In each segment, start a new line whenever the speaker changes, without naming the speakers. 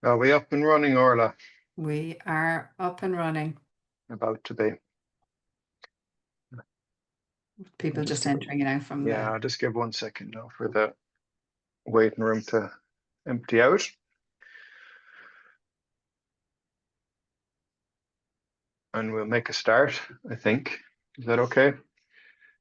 Are we up and running, Orla?
We are up and running.
About to be.
People just entering it out from
Yeah, I'll just give 1 second now for the waiting room to empty out. And we'll make a start, I think. Is that okay?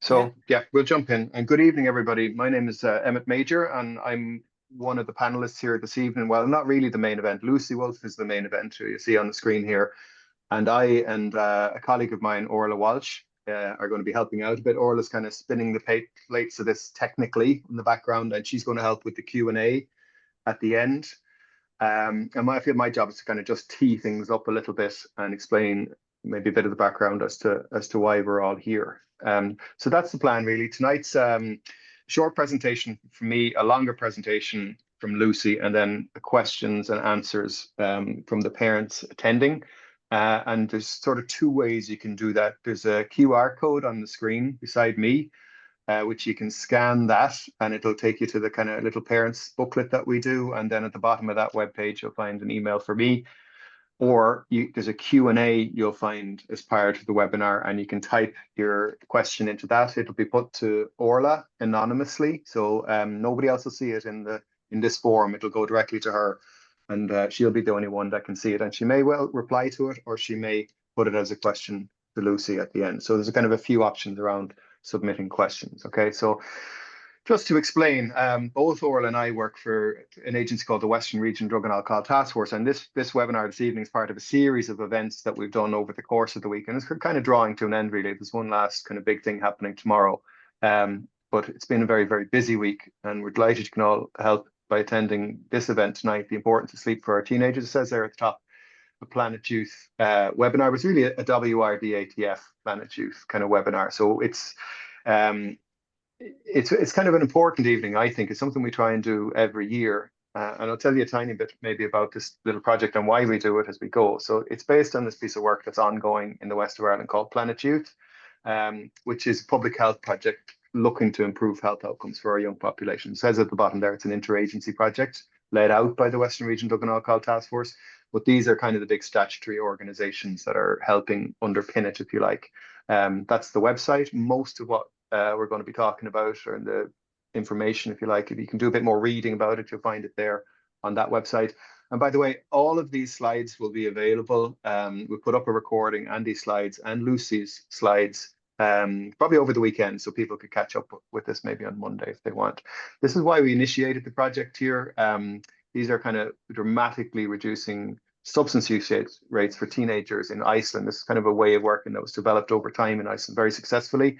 So, yeah, we'll jump in. And good evening, everybody. My name is Emmet Major, and I'm one of the panelists here this evening. Well, not really the main event. Lucy Wolfe is the main event, who you see on the screen here. And I and a colleague of mine, Orla Walsh, are going to be helping out a bit. Orla's kind of spinning the plates of this technically in the background, and she's going to help with the Q&A at the end. And I feel my job is to kind of just tee things up a little bit and explain maybe a bit of the background as to why we're all here. So that's the plan, really. Tonight's short presentation from me, a longer presentation from Lucy, and then questions and answers from the parents attending. And there's sort of two ways you can do that. There's a QR code on the screen beside me, which you can scan that, and it'll take you to the kind of little parents booklet that we do. And then at the bottom of that webpage, you'll find an email for me. Or there's a Q&A you'll find as part of the webinar, and you can type your question into that. It'll be put to Orla anonymously, so nobody else will see it in this forum. It'll go directly to her, and she'll be the only one that can see it. And she may well reply to it, or she may put it as a question to Lucy at the end. So there's kind of a few options around submitting questions. Okay, so just to explain, both Orla and I work for an agency called the Western Region Drug and Alcohol Task Force, and this webinar this evening is part of a series of events that we've done over the course of the week, and it's kind of drawing to an end, really. There's one last kind of big thing happening tomorrow, but it's been a very, very busy week, and we're delighted you can all help by attending this event tonight. The importance of sleep for our teenagers, it says there at the top. The Planet Youth webinar was really a WRDATF Planet Youth kind of webinar, so it's kind of an important evening, I think. It's something we try and do every year. And I'll tell you a tiny bit maybe about this little project and why we do it as we go. So it's based on this piece of work that's ongoing in the west of Ireland called Planet Youth, which is a public health project looking to improve health outcomes for our young population. It says at the bottom there, it's an interagency project led out by the Western Region Drug and Alcohol Task Force. But these are kind of the big statutory organizations that are helping underpin it, if you like. That's the website. Most of what we're going to be talking about, or in the information, if you like. If you can do a bit more reading about it, you'll find it there on that website. And by the way, all of these slides will be available. We'll put up a recording and these slides and Lucy's slides probably over the weekend, so people could catch up with this maybe on Monday if they want. This is why we initiated the project here. These are kind of dramatically reducing substance use rates for teenagers in Iceland. This is kind of a way of working that was developed over time in Iceland very successfully.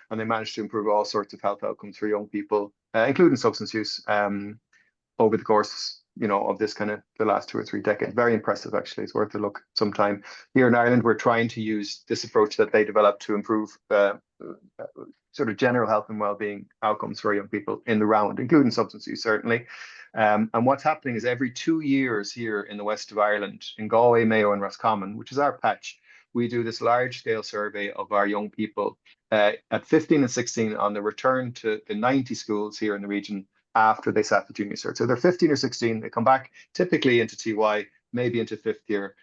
And they managed to improve all sorts of health outcomes for young people, including substance use, over the course, of this kind of the last 2 or 3 decades. Very impressive, actually. It's worth a look sometime. Here in Ireland, we're trying to use this approach that they developed to improve sort of general health and well-being outcomes for young people in the round, including substance use, certainly. And what's happening is every 2 years here in the west of Ireland, in Galway, Mayo, and Roscommon, which is our patch, we do this large-scale survey of our young people at 15 and 16 on the return to the 90 schools here in the region after they sat the junior cert. So they're 15 or 16, they come back typically into TY, maybe into 5th year,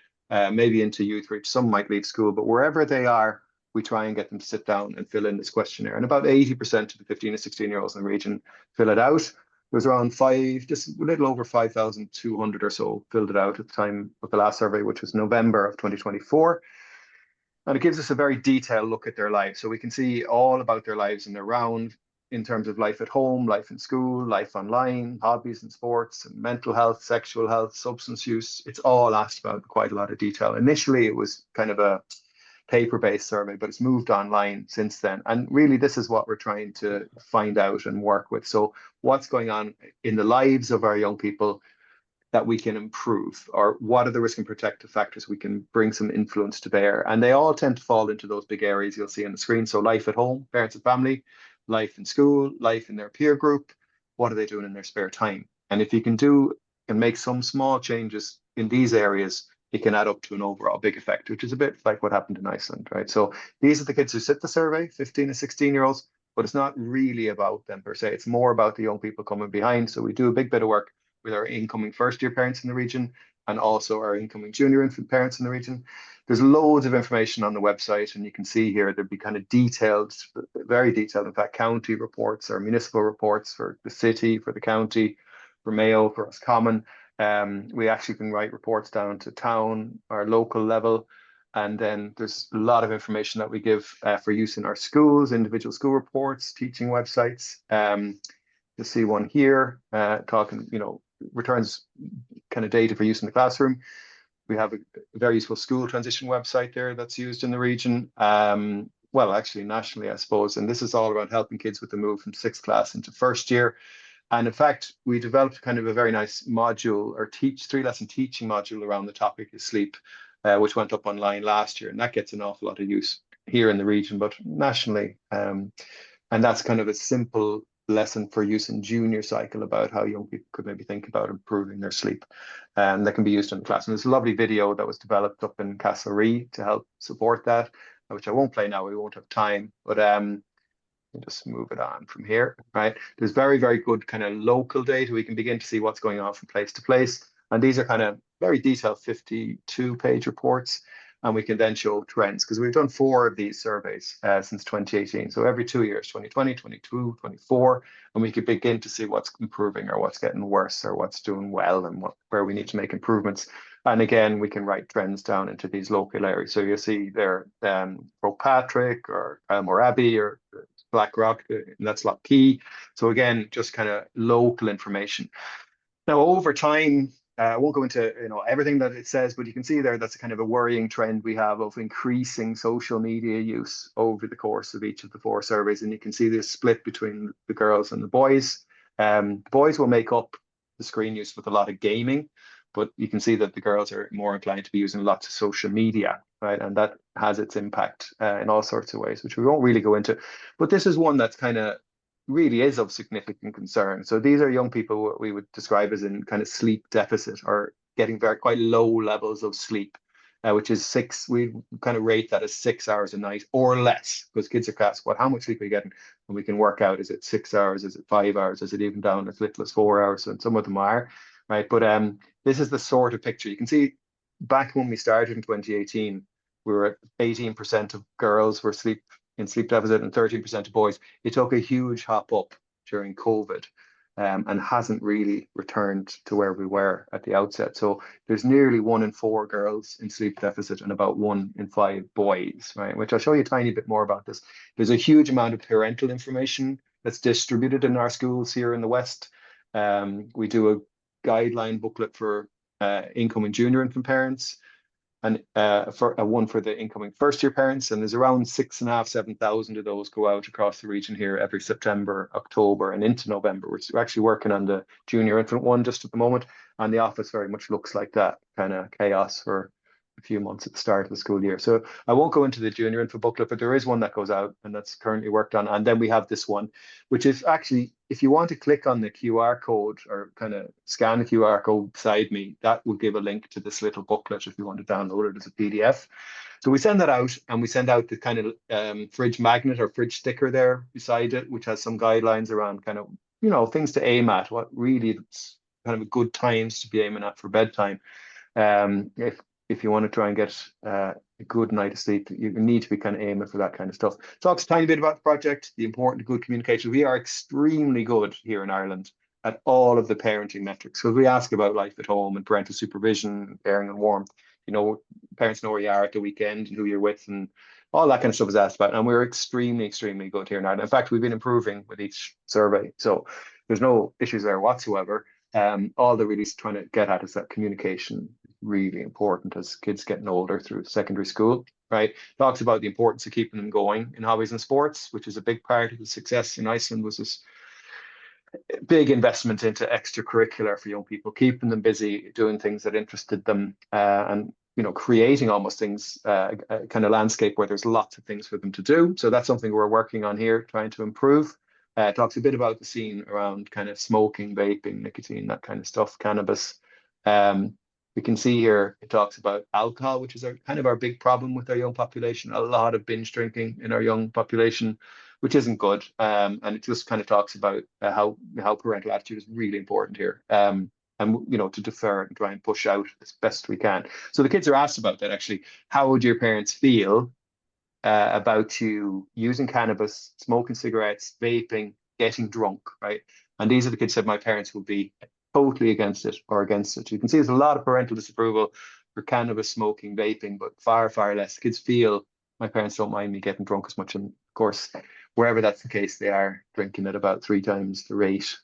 maybe into youth reach. Some might leave school, but wherever they are, we try and get them to sit down and fill in this questionnaire. And about 80% of the 15 and 16-year-olds in the region fill it out. There's around just a little over 5,200 or so filled it out at the time of the last survey, which was November of 2024. And it gives us a very detailed look at their lives. So we can see all about their lives and their round in terms of life at home, life in school, life online, hobbies and sports, and mental health, sexual health, substance use. It's all asked about in quite a lot of detail. Initially, it was kind of a paper-based survey, but it's moved online since then. And really, this is what we're trying to find out and work with. So what's going on in the lives of our young people that we can improve, or what are the risk and protective factors we can bring some influence to bear? And they all tend to fall into those big areas you'll see on the screen. So life at home, parents and family, life in school, life in their peer group, what are they doing in their spare time? And if you can make some small changes in these areas, it can add up to an overall big effect, which is a bit like what happened in Iceland, right? So these are the kids who sit the survey, 15 and 16-year-olds, but it's not really about them per se. It's more about the young people coming behind. So we do a big bit of work with our incoming first-year parents in the region, and also our incoming junior infant parents in the region. There's loads of information on the website, and you can see here there'd be kind of detailed, very detailed, in fact, county reports or municipal reports for the city, for the county, for Mayo, for Roscommon. We actually can write reports down to town or local level. And then there's a lot of information that we give for use in our schools, individual school reports, teaching websites. You'll see one here talking, returns kind of data for use in the classroom. We have a very useful school transition website there that's used in the region. Well, actually nationally, I suppose. And this is all around helping kids with the move from sixth class into first year. And in fact, we developed kind of a very nice module or 3-lesson teaching module around the topic of sleep, which went up online last year. And that gets an awful lot of use here in the region, but nationally. And that's kind of a simple lesson for use in junior cycle about how young people could maybe think about improving their sleep. And that can be used in the class. And there's a lovely video that was developed up in Castlereagh to help support that, which I won't play now. We won't have time, but just move it on from here, right? There's very, very good kind of local data. We can begin to see what's going on from place to place. And these are kind of very detailed 52-page reports. And we can then show trends because we've done 4 of these surveys since 2018. So every 2 years, 2020, 22, 24, and we could begin to see what's improving or what's getting worse or what's doing well and where we need to make improvements. And again, we can write trends down into these local areas. So you'll see there, Patrick or Elmore Abbey or Blackrock, and that's Lough Key. So again, just kind of local information. Now, over time, I won't go into everything that it says, but you can see there that's a kind of a worrying trend we have of increasing social media use over the course of each of the 4 surveys. And you can see this split between the girls and the boys. The boys will make up the screen use with a lot of gaming, but you can see that the girls are more inclined to be using lots of social media, right? And that has its impact in all sorts of ways, which we won't really go into. But this is one that's kind of really is of significant concern. So these are young people what we would describe as in kind of sleep deficit or getting quite low levels of sleep, which is 6. We kind of rate that as 6 hours a night or less, because kids are asked, how much sleep are you getting? And we can work out, is it 6 hours? Is it 5 hours? Is it even down as little as 4 hours? And some of them are, right? But this is the sort of picture. You can see back when we started in 2018, we were at 18% of girls were in sleep deficit and 13% of boys. It took a huge hop up during COVID and hasn't really returned to where we were at the outset. So there's nearly 1 in 4 girls in sleep deficit and about 1 in 5 boys, right? Which I'll show you a tiny bit more about this. There's a huge amount of parental information that's distributed in our schools here in the West. We do a guideline booklet for incoming junior infant parents, and for one for the incoming first year parents. And there's around 6,500, 7,000 of those go out across the region here every September, October, and into November. We're actually working on the junior infant one just at the moment. And the office very much looks like that kind of chaos for a few months at the start of the school year. So I won't go into the junior infant booklet, but there is one that goes out and that's currently worked on. And then we have this one, which is actually, if you want to click on the QR code or kind of scan the QR code beside me, that will give a link to this little booklet if you want to download it as a PDF. So we send that out, and we send out the kind of fridge magnet or fridge sticker there beside it, which has some guidelines around kind of, things to aim at, what really it's kind of a good times to be aiming at for bedtime. If you want to try and get a good night of sleep, you need to be kind of aiming for that kind of stuff. Talks a tiny bit about the project, the importance of good communication. We are extremely good here in Ireland at all of the parenting metrics. So we ask about life at home and parental supervision, caring and warmth. Parents know where you are at the weekend and who you're with, and all that kind of stuff is asked about. And we're extremely, extremely good here in Ireland. In fact, we've been improving with each survey. So there's no issues there whatsoever. All they're really trying to get at is that communication is really important as kids getting older through secondary school, right? Talks about the importance of keeping them going in hobbies and sports, which is a big part of the success in Iceland, was this big investment into extracurricular for young people, keeping them busy, doing things that interested them, and creating almost things, a kind of landscape where there's lots of things for them to do. So that's something we're working on here, trying to improve. Talks a bit about the scene around kind of smoking, vaping, nicotine, that kind of stuff, cannabis. We can see here it talks about alcohol, which is kind of our big problem with our young population. A lot of binge drinking in our young population, which isn't good. And it just kind of talks about how parental attitude is really important here. and to defer and try and push out as best we can. So the kids are asked about that actually. How would your parents feel about you using cannabis, smoking cigarettes, vaping, getting drunk, right? And these are the kids that my parents would be totally against it or against it. You can see there's a lot of parental disapproval for cannabis, smoking, vaping, but far, far less. Kids feel my parents don't mind me getting drunk as much. And of course, wherever that's the case, they are drinking at about 3 times the rate.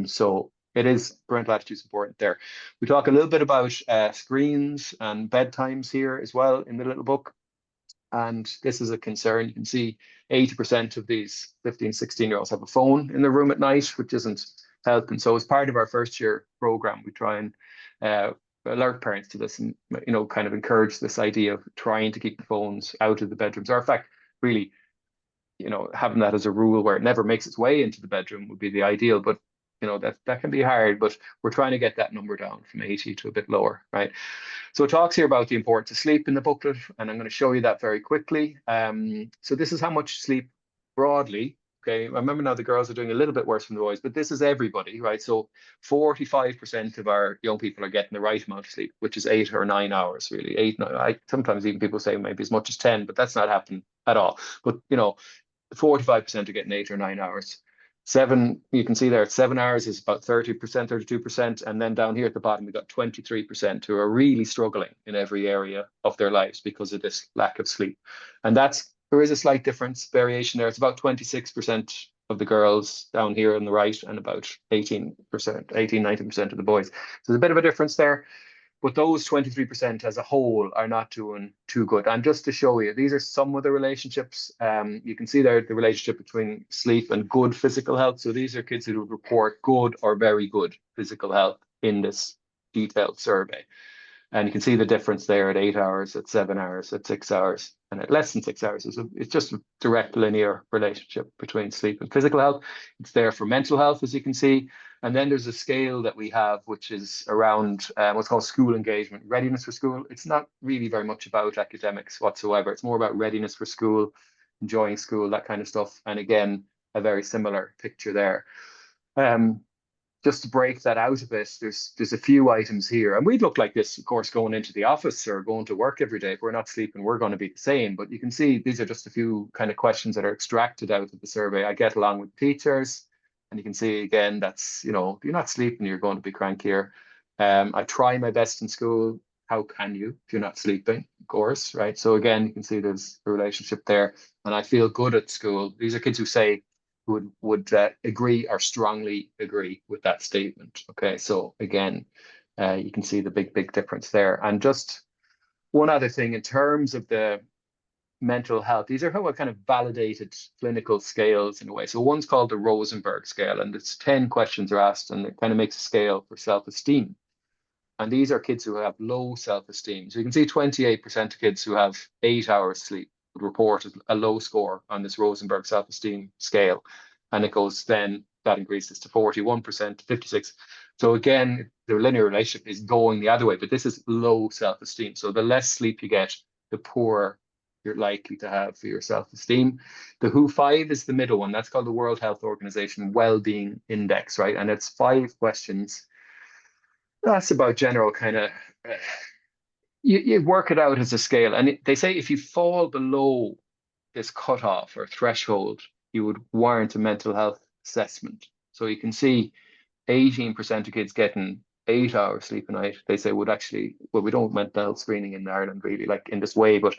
So it is parental attitude is important there. We talk a little bit about screens and bedtimes here as well in the little book. And this is a concern. You can see 80% of these 15, 16-year-olds have a phone in their room at night, which isn't helping. So as part of our first year program, we try and alert parents to this and, kind of encourage this idea of trying to keep the phones out of the bedrooms. Or in fact, really, having that as a rule where it never makes its way into the bedroom would be the ideal. But that can be hard, but we're trying to get that number down from 80 to a bit lower, right? So it talks here about the importance of sleep in the booklet, and I'm going to show you that very quickly. So this is how much sleep broadly. Okay, I remember now the girls are doing a little bit worse than the boys, but this is everybody, right? So 45% of our young people are getting the right amount of sleep, which is 8 or 9 hours, really. 8, 9. Sometimes even people say maybe as much as 10, but that's not happening at all. But 45% are getting 8 or 9 hours. 7, you can see there at 7 hours is about 30%, 32%. And then down here at the bottom, we got 23% who are really struggling in every area of their lives because of this lack of sleep. And there is a slight difference, variation there. It's about 26% of the girls down here on the right and about 18%, 19% of the boys. So there's a bit of a difference there. But those 23% as a whole are not doing too good. And just to show you, these are some of the relationships. You can see there the relationship between sleep and good physical health. So these are kids who would report good or very good physical health in this detailed survey. And you can see the difference there at 8 hours, at 7 hours, at 6 hours, and at less than 6 hours. It's just a direct linear relationship between sleep and physical health. It's there for mental health, as you can see. And then there's a scale that we have, which is around what's called school engagement, readiness for school. It's not really very much about academics whatsoever. It's more about readiness for school, enjoying school, that kind of stuff. And again, a very similar picture there. Just to break that out a bit, there's a few items here. And we'd look like this, of course, going into the office or going to work every day. If we're not sleeping, we're going to be the same. But you can see these are just a few kind of questions that are extracted out of the survey. I get along with teachers. And you can see again, that's, if you're not sleeping, you're going to be crankier. I try my best in school. How can you if you're not sleeping? Of course, right? So again, you can see there's a relationship there. And I feel good at school. These are kids who say, would agree or strongly agree with that statement. Okay, so again, you can see the big difference there. And just one other thing in terms of the mental health, these are how I kind of validated clinical scales in a way. So one's called the Rosenberg scale, and it's 10 questions are asked, and it kind of makes a scale for self-esteem. And these are kids who have low self-esteem. So you can see 28% of kids who have 8 hours sleep would report a low score on this Rosenberg self-esteem scale. And it goes then, that increases to 41%, 56. So again, the linear relationship is going the other way, but this is low self-esteem. So the less sleep you get, the poorer you're likely to have for your self-esteem. The WHO-5 is the middle one. That's called the World Health Organization Wellbeing Index, right? And it's 5 questions. That's about general kind of, you work it out as a scale. And they say if you fall below this cutoff or threshold, you would warrant a mental health assessment. So you can see 18% of kids getting 8 hours sleep a night, they say would actually, well, we don't mental health screening in Ireland really like in this way, but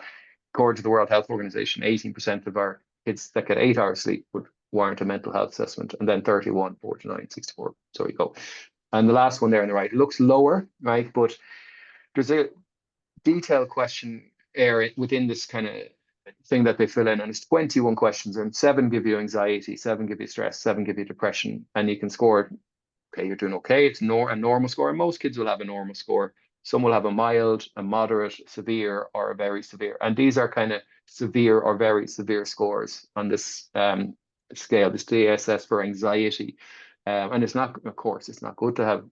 according to the World Health Organization, 18% of our kids that get 8 hours sleep would warrant a mental health assessment, and then 31, 49, 64. So you go. And the last one there on the right, it looks lower, right? But there's a detailed question area within this kind of thing that they fill in, and it's 21 questions, and 7 give you anxiety, 7 give you stress, 7 give you depression, and you can score, okay, you're doing okay. It's a normal score, and most kids will have a normal score. Some will have a mild, a moderate, severe, or a very severe. And these are kind of severe or very severe scores on this scale, this DSS for anxiety. And it's not, of course, it's not good to have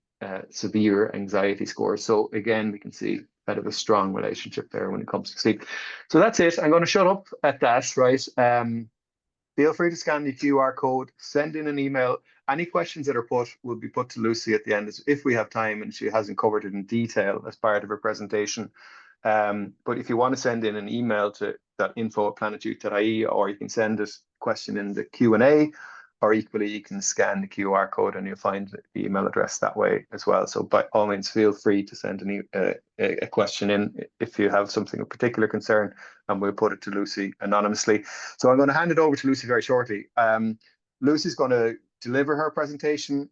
severe anxiety scores. So again, we can see kind of a strong relationship there when it comes to sleep. So that's it. I'm going to shut up at that, right? feel free to scan the QR code, send in an email. Any questions that are put will be put to Lucy at the end if we have time and she hasn't covered it in detail as part of her presentation. But if you want to send in an email to that info@planetyouth.ie, or you can send us a question in the Q&A, or equally you can scan the QR code and you'll find the email address that way as well. So by all means, feel free to send a question in if you have something of particular concern, and we'll put it to Lucy anonymously. So I'm going to hand it over to Lucy very shortly. Lucy's going to deliver her presentation.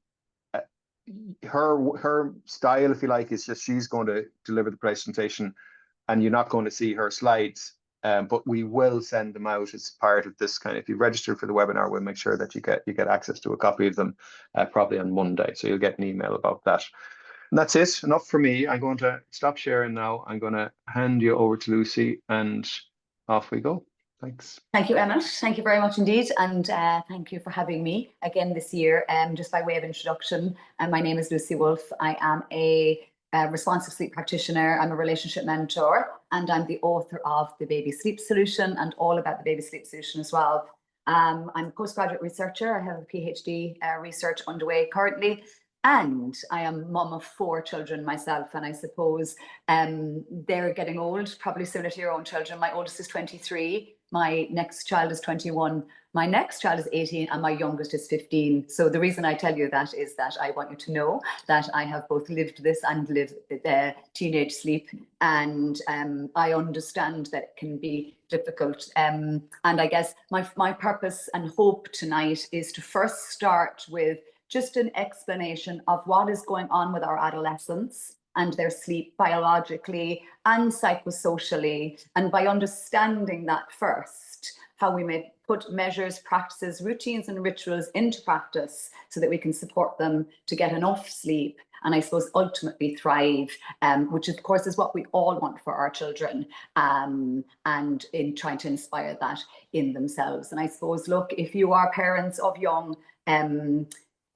Her style, if you like, is just she's going to deliver the presentation, and you're not going to see her slides. But we will send them out as part of this kind of, if you register for the webinar, we'll make sure that you get access to a copy of them probably on Monday. So you'll get an email about that. And that's it. Enough for me. I'm going to stop sharing now. I'm going to hand you over to Lucy, and off we go. Thanks.
Thank you, Emmet. Thank you very much indeed. And thank you for having me again this year. Just by way of introduction, my name is Lucy Wolfe. I am a responsive sleep practitioner. I'm a relationship mentor, and I'm the author of The Baby Sleep Solution and all about the baby sleep solution as well. I'm a postgraduate researcher. I have a PhD research underway currently, and I am mum of 4 children myself. And I suppose they're getting old, probably similar to your own children. My oldest is 23. My next child is 21. My next child is 18, and my youngest is 15. So the reason I tell you that is that I want you to know that I have both lived this and lived teenage sleep. And I understand that it can be difficult. And I guess my purpose and hope tonight is to first start with just an explanation of what is going on with our adolescents and their sleep biologically and psychosocially. And by understanding that first, how we may put measures, practices, routines, and rituals into practice so that we can support them to get enough sleep and I suppose ultimately thrive, which of course is what we all want for our children, and in trying to inspire that in themselves. And I suppose, look, if you are parents of young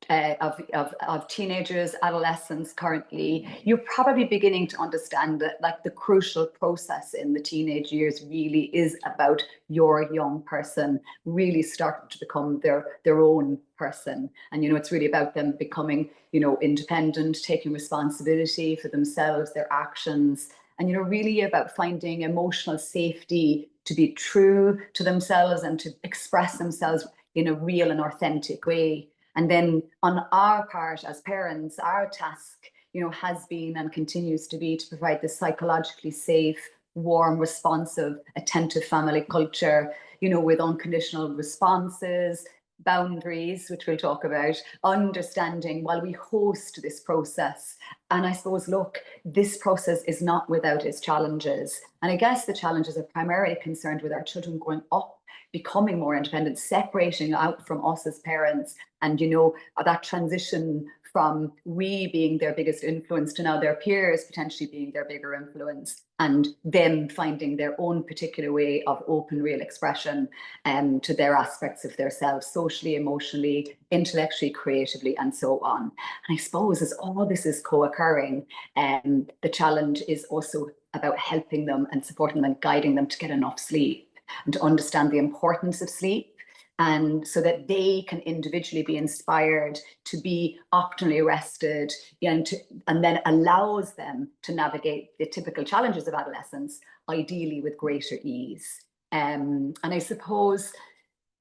of teenagers, adolescents currently, you're probably beginning to understand that like the crucial process in the teenage years really is about your young person really starting to become their own person. And, you know, it's really about them becoming, you know, independent, taking responsibility for themselves, their actions, and, you know, really about finding emotional safety to be true to themselves and to express themselves in a real and authentic way. And then on our part as parents, our task, you know, has been and continues to be to provide this psychologically safe, warm, responsive, attentive family culture, you know, with unconditional responses, boundaries, which we'll talk about, understanding while we host this process. And I suppose, look, this process is not without its challenges. And I guess the challenges are primarily concerned with our children growing up, becoming more independent, separating out from us as parents, and, you know, that transition from we being their biggest influence to now their peers potentially being their bigger influence, and them finding their own particular way of open, real expression to their aspects of their selves, socially, emotionally, intellectually, creatively, and so on. And I suppose as all this is co-occurring, the challenge is also about helping them and supporting them and guiding them to get enough sleep and to understand the importance of sleep, and so that they can individually be inspired to be optimally rested, and then allows them to navigate the typical challenges of adolescence, ideally with greater ease. And I suppose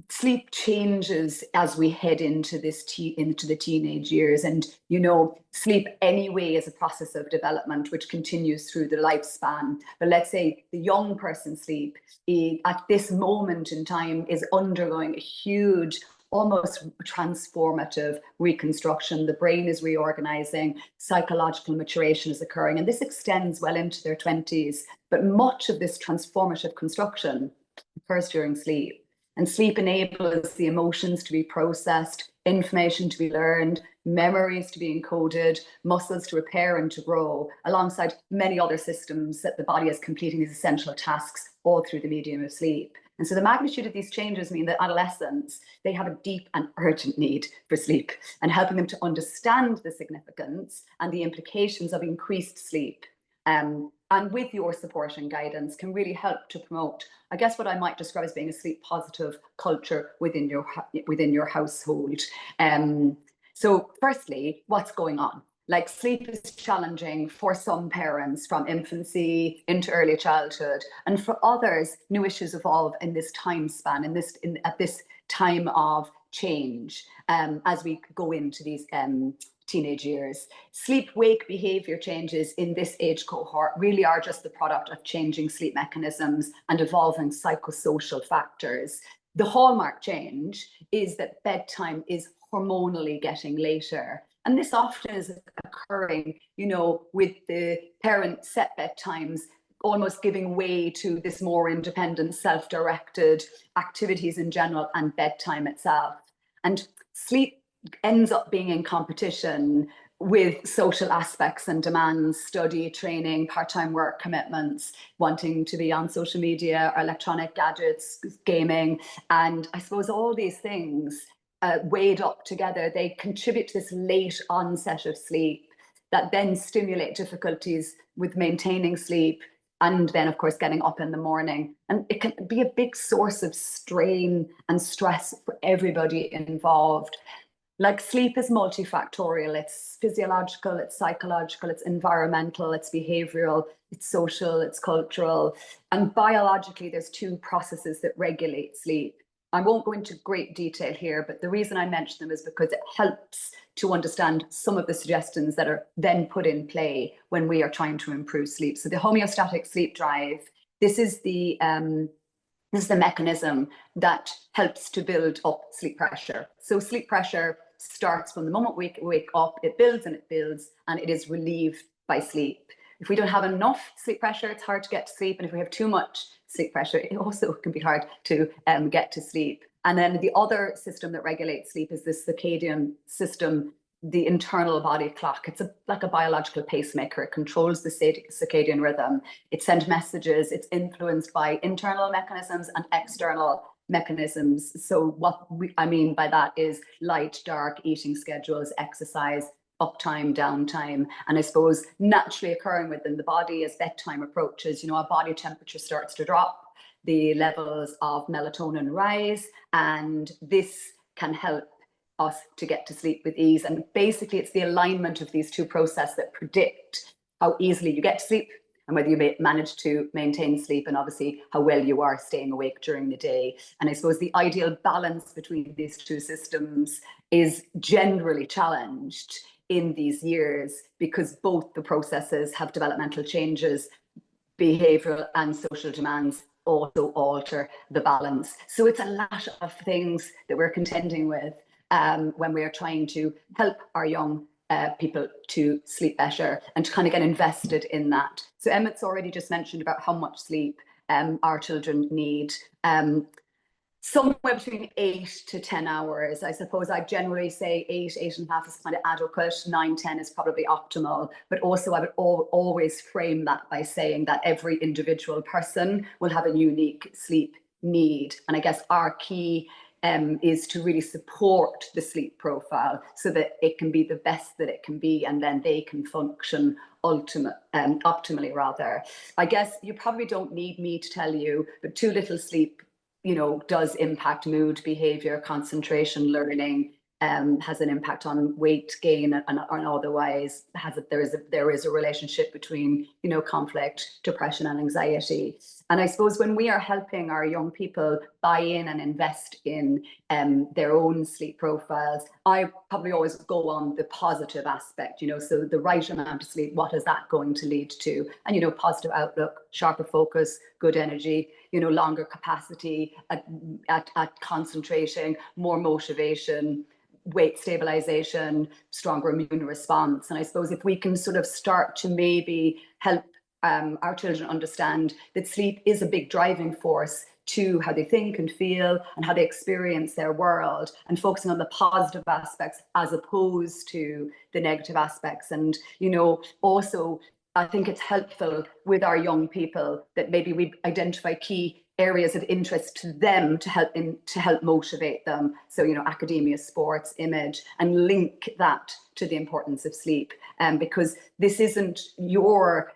sleep changes as we head into into the teenage years, and, you know, sleep anyway is a process of development which continues through the lifespan. But let's say the young person's sleep at this moment in time is undergoing a huge, almost transformative reconstruction. The brain is reorganizing, psychological maturation is occurring, and this extends well into their 20s. But much of this transformative construction occurs during sleep. And sleep enables the emotions to be processed, information to be learned, memories to be encoded, muscles to repair and to grow, alongside many other systems that the body is completing these essential tasks all through the medium of sleep. And so the magnitude of these changes mean that adolescents, they have a deep and urgent need for sleep, and helping them to understand the significance and the implications of increased sleep and with your support and guidance can really help to promote, I guess, what I might describe as being a sleep positive culture within your household. So firstly, what's going on? Like, sleep is challenging for some parents from infancy into early childhood, and for others, new issues evolve in this time span, at this time of change, as we go into these teenage years. Sleep-wake behavior changes in this age cohort really are just the product of changing sleep mechanisms and evolving psychosocial factors. The hallmark change is that bedtime is hormonally getting later. And this often is occurring, with the parent set bedtimes almost giving way to this more independent, self-directed activities in general and bedtime itself. And sleep ends up being in competition with social aspects and demands, study, training, part-time work commitments, wanting to be on social media or electronic gadgets, gaming. And I suppose all these things weighed up together, they contribute to this late onset of sleep that then stimulate difficulties with maintaining sleep, and then of course getting up in the morning. And it can be a big source of strain and stress for everybody involved. Like, sleep is multifactorial. It's physiological, it's psychological, it's environmental, it's behavioral, it's social, it's cultural. And biologically, there's two processes that regulate sleep. I won't go into great detail here, but the reason I mention them is because it helps to understand some of the suggestions that are then put in play when we are trying to improve sleep. So the homeostatic sleep drive, this is the mechanism that helps to build up sleep pressure. So sleep pressure starts from the moment we wake up, it builds, and it is relieved by sleep. If we don't have enough sleep pressure, it's hard to get to sleep. And if we have too much sleep pressure, it also can be hard to get to sleep. And then the other system that regulates sleep is this circadian system, the internal body clock. It's like a biological pacemaker. It controls the circadian rhythm. It sends messages. It's influenced by internal mechanisms and external mechanisms. So what I mean by that is light, dark, eating schedules, exercise, uptime, downtime. And I suppose naturally occurring within the body as bedtime approaches, our body temperature starts to drop, the levels of melatonin rise, and this can help us to get to sleep with ease. And basically, it's the alignment of these two processes that predict how easily you get to sleep and whether you manage to maintain sleep, and obviously how well you are staying awake during the day. And I suppose the ideal balance between these two systems is generally challenged in these years because both the processes have developmental changes, behavioral and social demands also alter the balance. So it's a lot of things that we're contending with when we are trying to help our young people to sleep better and to kind of get invested in that. So Emmet's already just mentioned about how much sleep our children need. Somewhere between 8 to 10 hours. I suppose I generally say 8.5 is kind of adequate. 9, 10 is probably optimal. But also I would always frame that by saying that every individual person will have a unique sleep need. And I guess our key is to really support the sleep profile so that it can be the best that it can be, and then they can function optimally rather. I guess you probably don't need me to tell you, but too little sleep does impact mood, behavior, concentration, learning, has an impact on weight gain, and otherwise there is a relationship between conflict, depression, and anxiety. And I suppose when we are helping our young people buy in and invest in their own sleep profiles, I probably always go on the positive aspect, so the right amount of sleep, what is that going to lead to? And positive outlook, sharper focus, good energy, longer capacity at concentrating, more motivation, weight stabilization, stronger immune response. And I suppose if we can sort of start to maybe help our children understand that sleep is a big driving force to how they think and feel and how they experience their world, and focusing on the positive aspects as opposed to the negative aspects. And also I think it's helpful with our young people that maybe we identify key areas of interest to them to help motivate them. So academia, sports, image, and link that to the importance of sleep, because this isn't your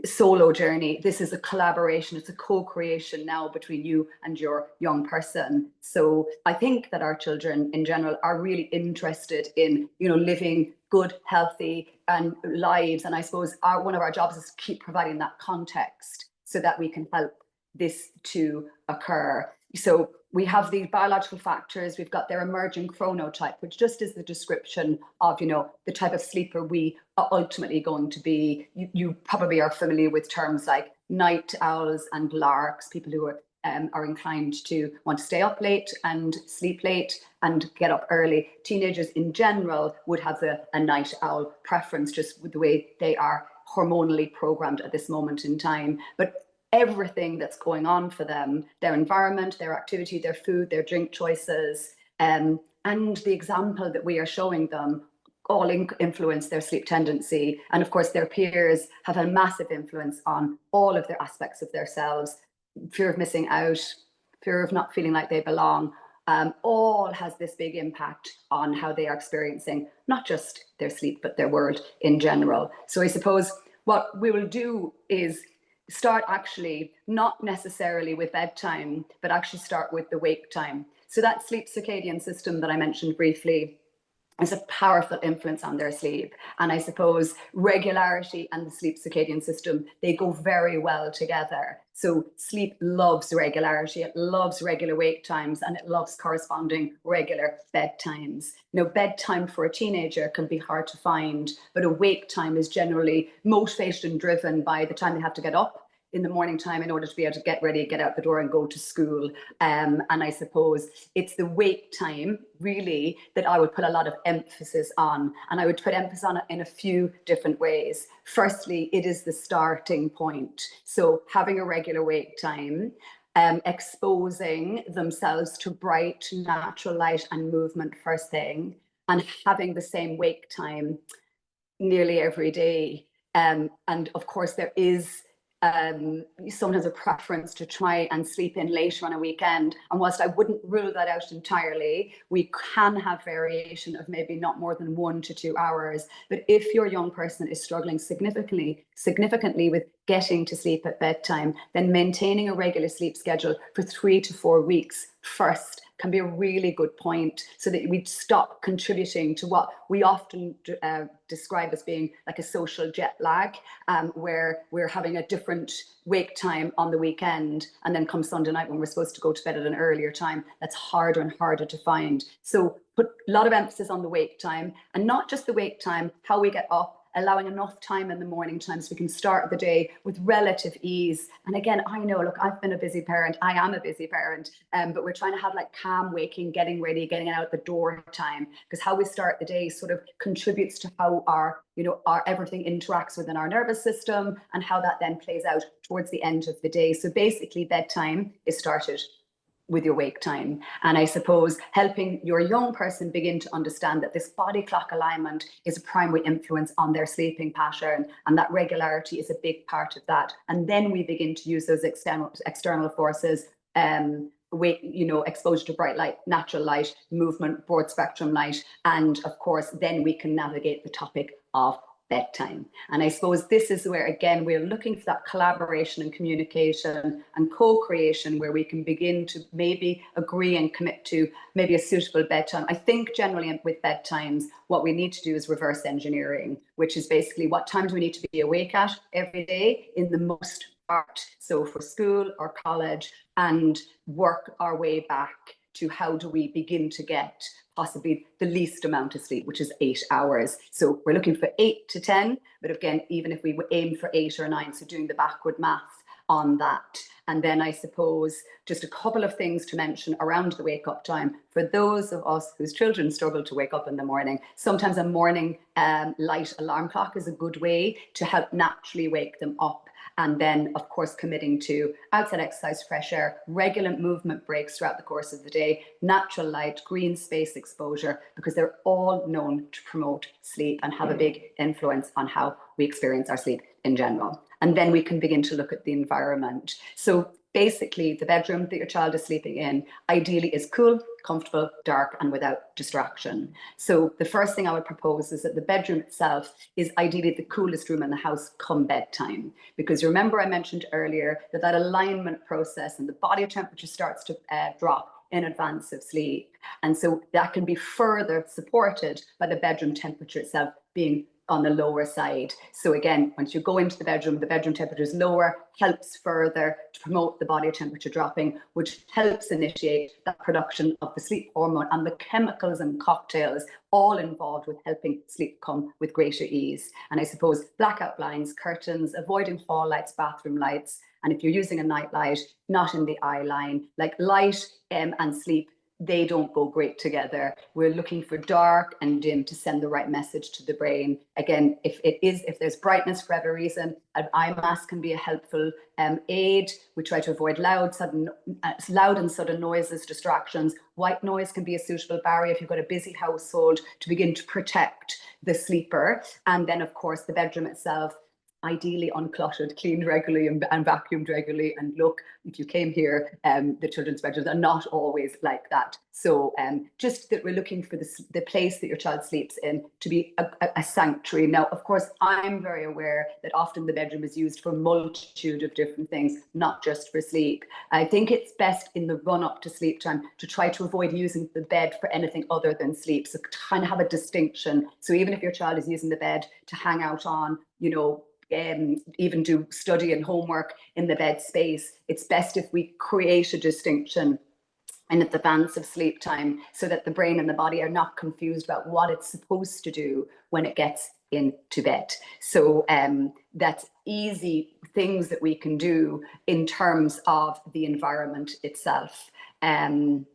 solo journey. This is a collaboration. It's a co-creation now between you and your young person. So I think that our children in general are really interested in, living good, healthy and lives. And I suppose one of our jobs is to keep providing that context so that we can help this to occur. So we have these biological factors. We've got their emerging chronotype, which just is the description of, the type of sleeper we are ultimately going to be. You probably are familiar with terms like night owls and larks, people who are inclined to want to stay up late and sleep late and get up early. Teenagers in general would have a night owl preference, just with the way they are hormonally programmed at this moment in time. But everything that's going on for them, their environment, their activity, their food, their drink choices, and the example that we are showing them all influence their sleep tendency. And of course, their peers have a massive influence on all of their aspects of themselves. Fear of missing out, fear of not feeling like they belong, all has this big impact on how they are experiencing not just their sleep, but their world in general. So I suppose what we will do is start actually not necessarily with bedtime, but actually start with the wake time. So that sleep circadian system that I mentioned briefly is a powerful influence on their sleep. And I suppose regularity and the sleep circadian system, they go very well together. So sleep loves regularity, it loves regular wake times, and it loves corresponding regular bedtimes. Now, bedtime for a teenager can be hard to find, but a wake time is generally motivated and driven by the time they have to get up in the morning time in order to be able to get ready, get out the door and go to school. And I suppose it's the wake time really that I would put a lot of emphasis on. And I would put emphasis on it in a few different ways. Firstly, it is the starting point. So having a regular wake time, exposing themselves to bright natural light and movement first thing, and having the same wake time nearly every day. And of course, there is sometimes a preference to try and sleep in later on a weekend. And whilst I wouldn't rule that out entirely, we can have variation of maybe not more than 1 to 2 hours. But if your young person is struggling significantly with getting to sleep at bedtime, then maintaining a regular sleep schedule for 3 to 4 weeks first can be a really good point, so that we stop contributing to what we often describe as being like a social jet lag, where we're having a different wake time on the weekend, and then come Sunday night when we're supposed to go to bed at an earlier time, that's harder and harder to find. So put a lot of emphasis on the wake time, and not just the wake time, how we get up, allowing enough time in the morning time so we can start the day with relative ease. And again, I know, look, I've been a busy parent. I am a busy parent, but we're trying to have like calm waking, getting ready, getting out the door time, because how we start the day sort of contributes to how our everything interacts within our nervous system, and how that then plays out towards the end of the day. So basically, bedtime is started with your wake time. And I suppose helping your young person begin to understand that this body clock alignment is a primary influence on their sleeping pattern, and that regularity is a big part of that. And then we begin to use those external forces, exposure to bright light, natural light, movement, broad spectrum light. And of course, then we can navigate the topic of bedtime. And I suppose this is where, again, we're looking for that collaboration and communication and co-creation, where we can begin to maybe agree and commit to maybe a suitable bedtime. I think generally with bedtimes, what we need to do is reverse engineering, which is basically what time do we need to be awake at every day in the most part. So for school or college, and work our way back to how do we begin to get possibly the least amount of sleep, which is 8 hours. So we're looking for 8 to 10, but again, even if we aim for 8 or 9, so doing the backward math on that. And then I suppose just a couple of things to mention around the wake up time. For those of us whose children struggle to wake up in the morning, sometimes a morning light alarm clock is a good way to help naturally wake them up. And then, of course, committing to outside exercise, fresh air, regular movement breaks throughout the course of the day, natural light, green space exposure, because they're all known to promote sleep and have a big influence on how we experience our sleep in general. And then we can begin to look at the environment. So basically, the bedroom that your child is sleeping in ideally is cool, comfortable, dark, and without distraction. So the first thing I would propose is that the bedroom itself is ideally the coolest room in the house come bedtime. Because you remember I mentioned earlier that that alignment process and the body temperature starts to drop in advance of sleep. And so that can be further supported by the bedroom temperature itself being on the lower side. So again, once you go into the bedroom temperature is lower, helps further to promote the body temperature dropping, which helps initiate that production of the sleep hormone and the chemicals and cocktails all involved with helping sleep come with greater ease. And I suppose blackout blinds, curtains, avoiding hall lights, bathroom lights, and if you're using a night light, not in the eye line, like light and sleep, they don't go great together. We're looking for dark and dim to send the right message to the brain. Again, if there's brightness for whatever reason, an eye mask can be a helpful aid. We try to avoid loud and sudden noises, distractions. White noise can be a suitable barrier if you've got a busy household to begin to protect the sleeper. And then, of course, the bedroom itself, ideally uncluttered, cleaned regularly and vacuumed regularly. And look, if you came here, the children's bedrooms are not always like that. So just that we're looking for the place that your child sleeps in to be a sanctuary. Now, of course, I'm very aware that often the bedroom is used for a multitude of different things, not just for sleep. I think it's best in the run up to sleep time to try to avoid using the bed for anything other than sleep. So kind of have a distinction. So even if your child is using the bed to hang out on, even do study and homework in the bed space, it's best if we create a distinction in advance of sleep time so that the brain and the body are not confused about what it's supposed to do when it gets into bed. So that's easy things that we can do in terms of the environment itself. And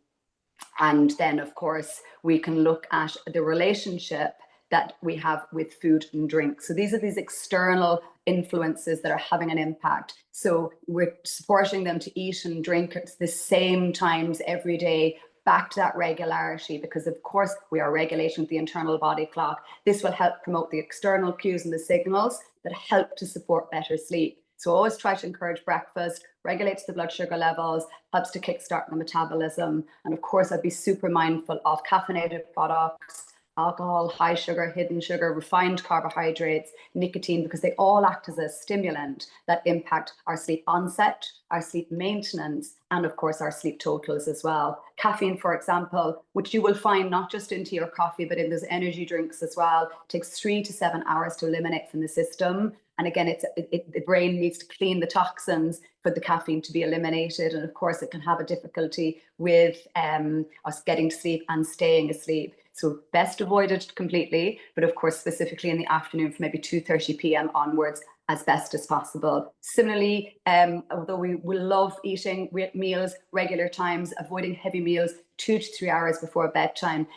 then, of course, we can look at the relationship that we have with food and drink. So these are these external influences that are having an impact. So we're supporting them to eat and drink at the same times every day, back to that regularity, because of course we are regulating the internal body clock. This will help promote the external cues and the signals that help to support better sleep. So always try to encourage breakfast, regulates the blood sugar levels, helps to kickstart the metabolism. And of course, I'd be super mindful of caffeinated products, alcohol, high sugar, hidden sugar, refined carbohydrates, nicotine, because they all act as a stimulant that impact our sleep onset, our sleep maintenance, and of course our sleep totals as well. Caffeine, for example, which you will find not just in tea or coffee, but in those energy drinks as well, takes 3 to 7 hours to eliminate from the system. And again, the brain needs to clean the toxins for the caffeine to be eliminated. And of course, it can have a difficulty with us getting to sleep and staying asleep. So best avoid it completely, but of course, specifically in the afternoon from maybe 2:30 p.m. onwards, as best as possible. Similarly, although we will love eating meals, regular times, avoiding heavy meals 2 to 3 hours before bedtime,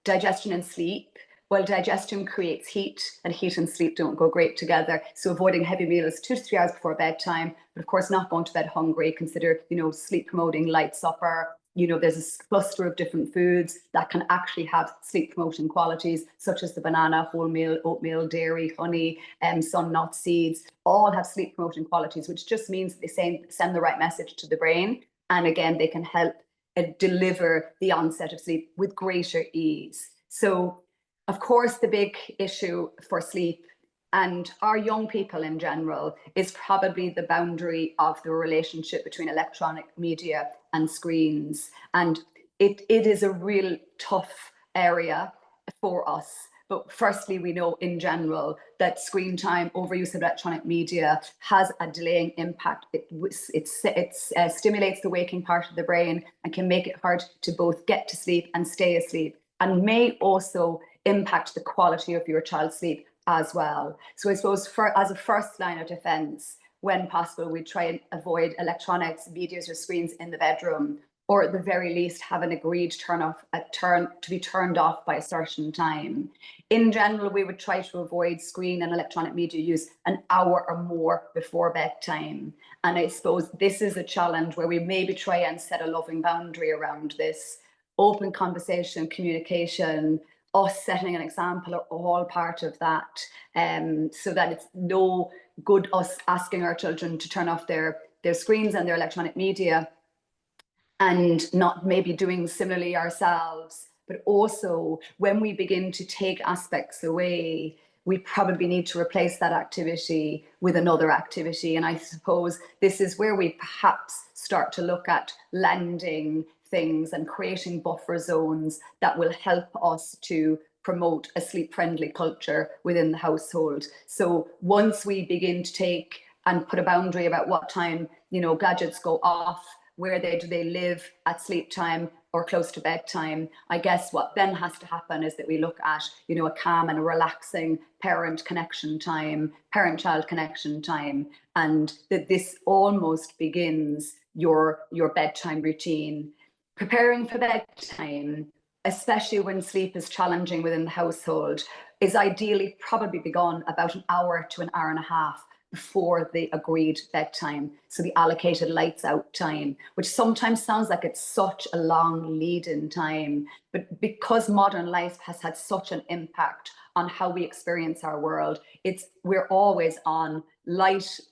digestion and sleep. Well, digestion creates heat, and heat and sleep don't go great together. So avoiding heavy meals 2 to 3 hours before bedtime, but of course not going to bed hungry. Consider, sleep promoting light supper. There's a cluster of different foods that can actually have sleep promoting qualities, such as the banana, wholemeal, oatmeal, dairy, honey, sun nut seeds, all have sleep promoting qualities, which just means they send the right message to the brain. And again, they can help deliver the onset of sleep with greater ease. So, of course, the big issue for sleep and our young people in general is probably the boundary of the relationship between electronic media and screens. And it is a real tough area for us. But firstly, we know in general that screen time, overuse of electronic media has a delaying impact. It stimulates the waking part of the brain and can make it hard to both get to sleep and stay asleep, and may also impact the quality of your child's sleep as well. So I suppose as a first line of defense, when possible, we try and avoid electronics, videos or screens in the bedroom, or at the very least have an agreed to be turned off by a certain time. In general, we would try to avoid screen and electronic media use an hour or more before bedtime. And I suppose this is a challenge where we maybe try and set a loving boundary around this. Open conversation, communication, us setting an example are all part of that, so that it's no good us asking our children to turn off their screens and their electronic media and not maybe doing similarly ourselves. But also when we begin to take aspects away, we probably need to replace that activity with another activity. And I suppose this is where we perhaps start to look at lending things and creating buffer zones that will help us to promote a sleep-friendly culture within the household. So once we begin to take and put a boundary about what time, gadgets go off, where do they live at sleep time or close to bedtime, I guess what then has to happen is that we look at, a calm and a relaxing parent-child connection time, and that this almost begins your bedtime routine. Preparing for bedtime, especially when sleep is challenging within the household, is ideally probably begun about an hour to an hour and a half before the agreed bedtime. So the allocated lights out time, which sometimes sounds like it's such a long lead-in time, but because modern life has had such an impact on how we experience our world, we're always on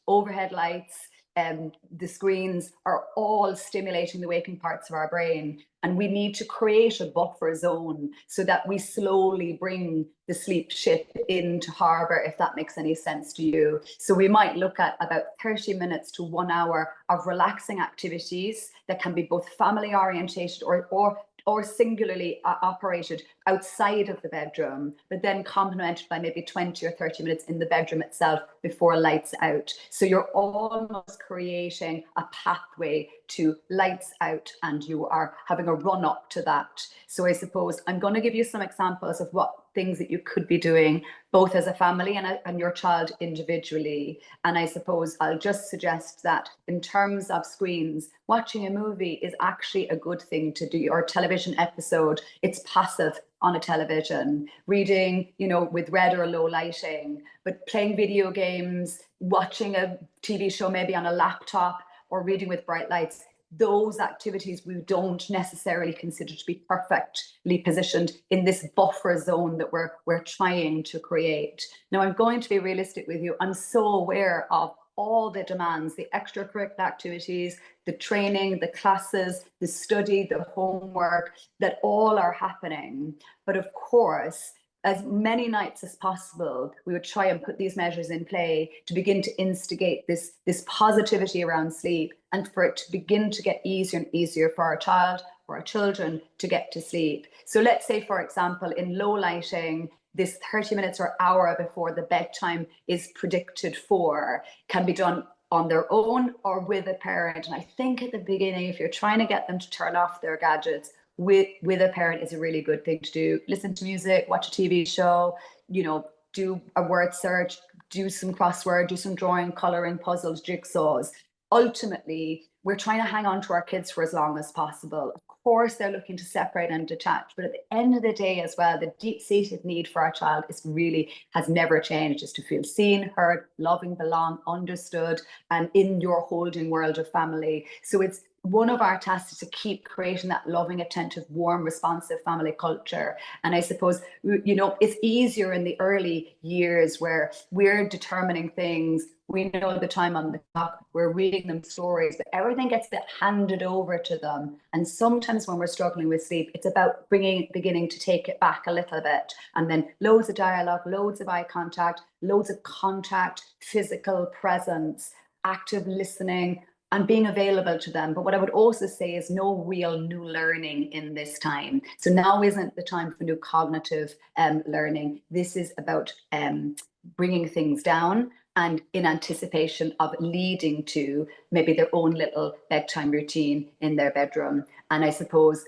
overhead lights, and the screens are all stimulating the waking parts of our brain. And we need to create a buffer zone so that we slowly bring the sleep ship into harbour, if that makes any sense to you. So we might look at about 30 minutes to 1 hour of relaxing activities that can be both family orientated or singularly operated outside of the bedroom, but then complemented by maybe 20 or 30 minutes in the bedroom itself before lights out. So you're almost creating a pathway to lights out, and you are having a run up to that. So I suppose I'm going to give you some examples of what things that you could be doing, both as a family and your child individually. And I suppose I'll just suggest that in terms of screens, watching a movie is actually a good thing to do, or television episode. It's passive on a television, reading, with red or low lighting, but playing video games, watching a TV show maybe on a laptop, or reading with bright lights, those activities we don't necessarily consider to be perfectly positioned in this buffer zone that we're trying to create. Now, I'm going to be realistic with you. I'm so aware of all the demands, the extracurricular activities, the training, the classes, the study, the homework, that all are happening. But of course, as many nights as possible, we would try and put these measures in play to begin to instigate this positivity around sleep, and for it to begin to get easier and easier for our children to get to sleep. So let's say, for example, in low lighting, this 30 minutes or hour before the bedtime is predicted for can be done on their own or with a parent. And I think at the beginning, if you're trying to get them to turn off their gadgets, with a parent is a really good thing to do. Listen to music, watch a TV show, do a word search, do some crossword, do some drawing, coloring, puzzles, jigsaws. Ultimately, we're trying to hang on to our kids for as long as possible. Of course, they're looking to separate and detach, but at the end of the day as well, the deep-seated need for our child has never changed, is to feel seen, heard, loving, belong, understood, and in your holding world of family. So it's one of our tasks is to keep creating that loving, attentive, warm, responsive family culture. And I suppose, it's easier in the early years where we're determining things. We know the time on the clock, we're reading them stories, but everything gets handed over to them. And sometimes when we're struggling with sleep, it's about beginning to take it back a little bit. And then loads of dialogue, loads of eye contact, loads of contact, physical presence, active listening, and being available to them. But what I would also say is no real new learning in this time. So now isn't the time for new cognitive learning. This is about bringing things down and in anticipation of leading to maybe their own little bedtime routine in their bedroom. And I suppose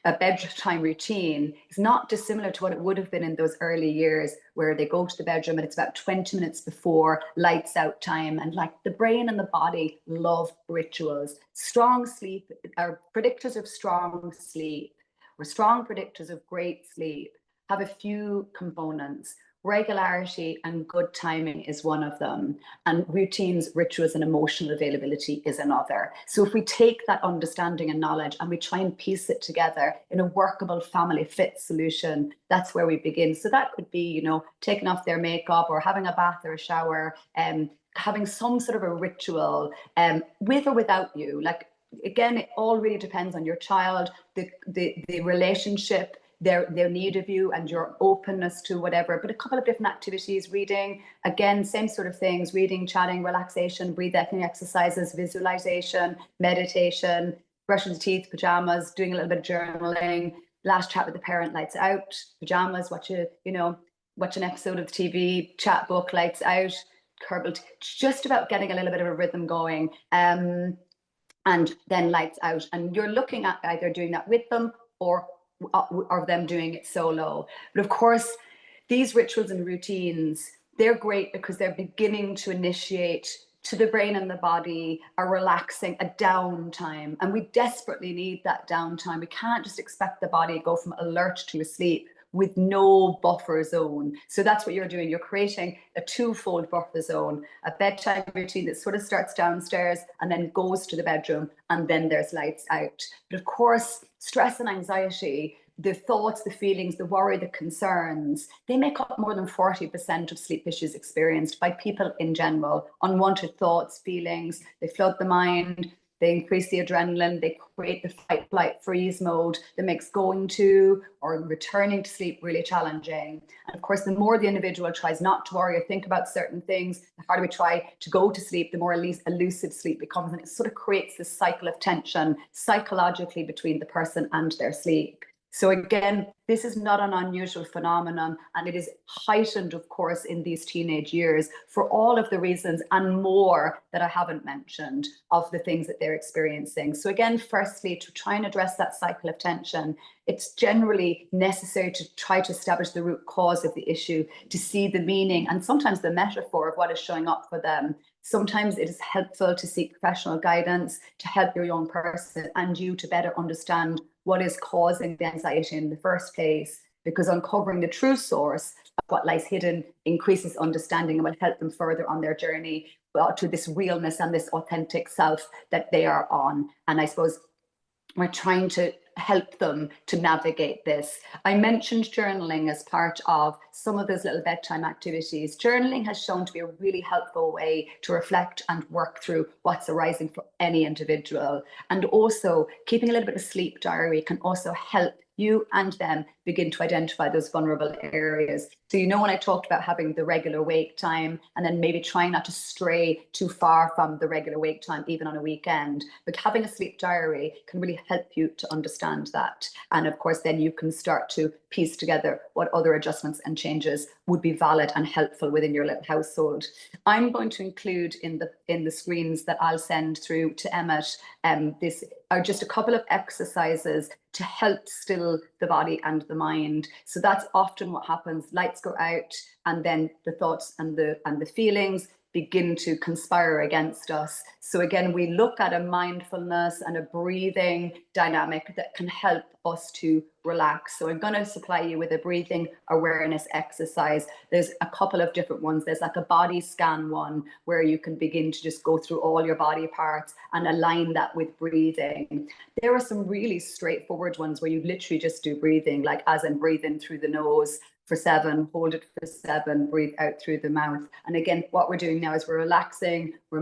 a bedtime routine is not dissimilar to what it would have been in those early years, where they go to the bedroom and it's about 20 minutes before lights out time. And like the brain and the body love rituals. Strong sleep are predictors of strong sleep, or strong predictors of great sleep have a few components. Regularity and good timing is one of them, and routines, rituals, and emotional availability is another. So if we take that understanding and knowledge and we try and piece it together in a workable family fit solution, that's where we begin. So that could be, taking off their makeup or having a bath or a shower, having some sort of a ritual, with or without you. Like, again, it all really depends on your child, the relationship, their need of you and your openness to whatever. But a couple of different activities, reading, again, same sort of things, reading, chatting, relaxation, breathing exercises, visualization, meditation, brushing the teeth, pajamas, doing a little bit of journaling, last chat with the parent, lights out, pajamas, watch an episode of the TV, chat book, lights out, just about getting a little bit of a rhythm going. And then lights out. And you're looking at either doing that with them or them doing it solo. But of course, these rituals and routines, they're great because they're beginning to initiate to the brain and the body a relaxing, a downtime. And we desperately need that downtime. We can't just expect the body to go from alert to asleep with no buffer zone. So that's what you're doing. You're creating a twofold buffer zone, a bedtime routine that sort of starts downstairs and then goes to the bedroom, and then there's lights out. But of course, stress and anxiety, the thoughts, the feelings, the worry, the concerns, they make up more than 40% of sleep issues experienced by people in general. Unwanted thoughts, feelings, they flood the mind. They increase the adrenaline, they create the fight, flight, freeze mode that makes going to or returning to sleep really challenging. And of course, the more the individual tries not to worry or think about certain things, the harder we try to go to sleep, the more elusive sleep becomes. And it sort of creates this cycle of tension psychologically between the person and their sleep. So again, this is not an unusual phenomenon, and it is heightened, of course, in these teenage years for all of the reasons and more that I haven't mentioned of the things that they're experiencing. So again, firstly, to try and address that cycle of tension, it's generally necessary to try to establish the root cause of the issue, to see the meaning and sometimes the metaphor of what is showing up for them. Sometimes it is helpful to seek professional guidance to help your young person and you to better understand what is causing the anxiety in the first place, because uncovering the true source of what lies hidden increases understanding and will help them further on their journey to this realness and this authentic self that they are on. And I suppose we're trying to help them to navigate this. I mentioned journaling as part of some of those little bedtime activities. Journaling has shown to be a really helpful way to reflect and work through what's arising for any individual. And also keeping a little bit of sleep diary can also help you and them begin to identify those vulnerable areas. So, when I talked about having the regular wake time and then maybe trying not to stray too far from the regular wake time, even on a weekend, but having a sleep diary can really help you to understand that. And of course, then you can start to piece together what other adjustments and changes would be valid and helpful within your little household. I'm going to include in the screens that I'll send through to Emmet, this are just a couple of exercises to help still the body and the mind. So that's often what happens. Lights go out, and then the thoughts and the feelings begin to conspire against us. So again, we look at a mindfulness and a breathing dynamic that can help us to relax. So I'm going to supply you with a breathing awareness exercise. There's a couple of different ones. There's like a body scan one where you can begin to just go through all your body parts and align that with breathing. There are some really straightforward ones where you literally just do breathing, like as in breathe in through the nose for 7, hold it for 7, breathe out through the mouth. And again, what we're doing now is we're relaxing, we're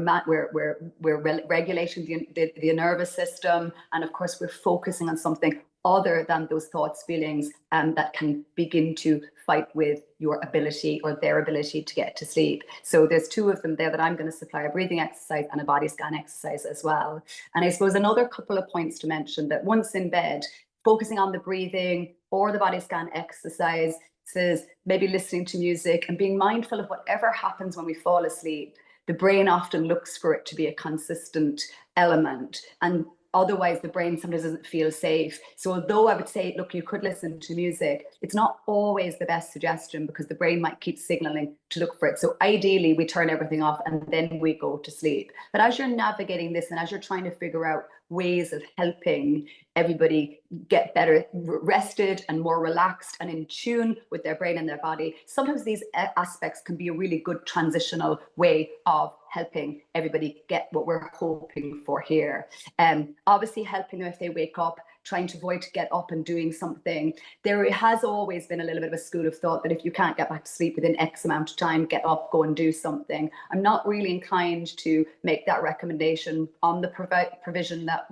regulating the nervous system, and of course we're focusing on something other than those thoughts, feelings, that can begin to fight with your ability or their ability to get to sleep. So there's 2 of them there that I'm going to supply, a breathing exercise and a body scan exercise as well. And I suppose another couple of points to mention, that once in bed, focusing on the breathing or the body scan exercise, says maybe listening to music and being mindful of whatever happens when we fall asleep. The brain often looks for it to be a consistent element, and otherwise the brain sometimes doesn't feel safe. So although I would say, look, you could listen to music, it's not always the best suggestion because the brain might keep signaling to look for it. So ideally we turn everything off and then we go to sleep. But as you're navigating this and as you're trying to figure out ways of helping everybody get better rested and more relaxed and in tune with their brain and their body, sometimes these aspects can be a really good transitional way of helping everybody get what we're hoping for here. Obviously helping them if they wake up, trying to avoid to get up and doing something. There has always been a little bit of a school of thought that if you can't get back to sleep within X amount of time, get up, go and do something. I'm not really inclined to make that recommendation on the provision that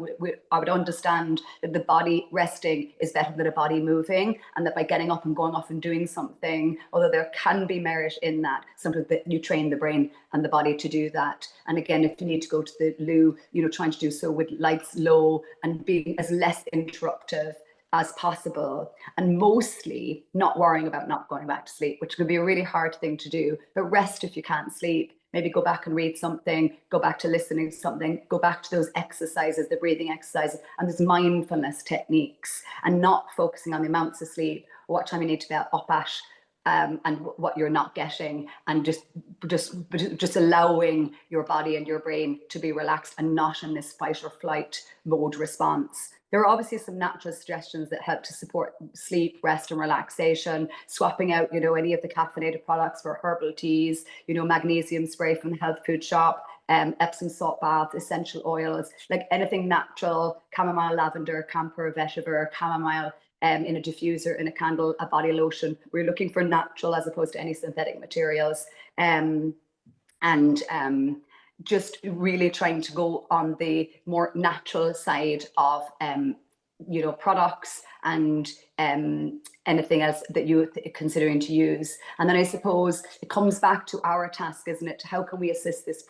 I would understand that the body resting is better than a body moving, and that by getting up and going off and doing something, although there can be merit in that, sometimes that you train the brain and the body to do that. And again, if you need to go to the loo, trying to do so with lights low and being as less interruptive as possible, and mostly not worrying about not going back to sleep, which can be a really hard thing to do. But rest if you can't sleep. Maybe go back and read something, go back to listening to something, go back to those exercises, the breathing exercises, and those mindfulness techniques, and not focusing on the amounts of sleep, what time you need to be up at, and what you're not getting, and just allowing your body and your brain to be relaxed and not in this fight or flight mode response. There are obviously some natural suggestions that help to support sleep, rest, and relaxation. Swapping out, any of the caffeinated products for herbal teas, magnesium spray from the health food shop, Epsom salt bath, essential oils, like anything natural, chamomile, lavender, camphor, vetiver, chamomile, in a diffuser, in a candle, a body lotion. We're looking for natural as opposed to any synthetic materials. Just really trying to go on the more natural side of products and anything else that you're considering to use. And then I suppose it comes back to our task, isn't it? How can we assist this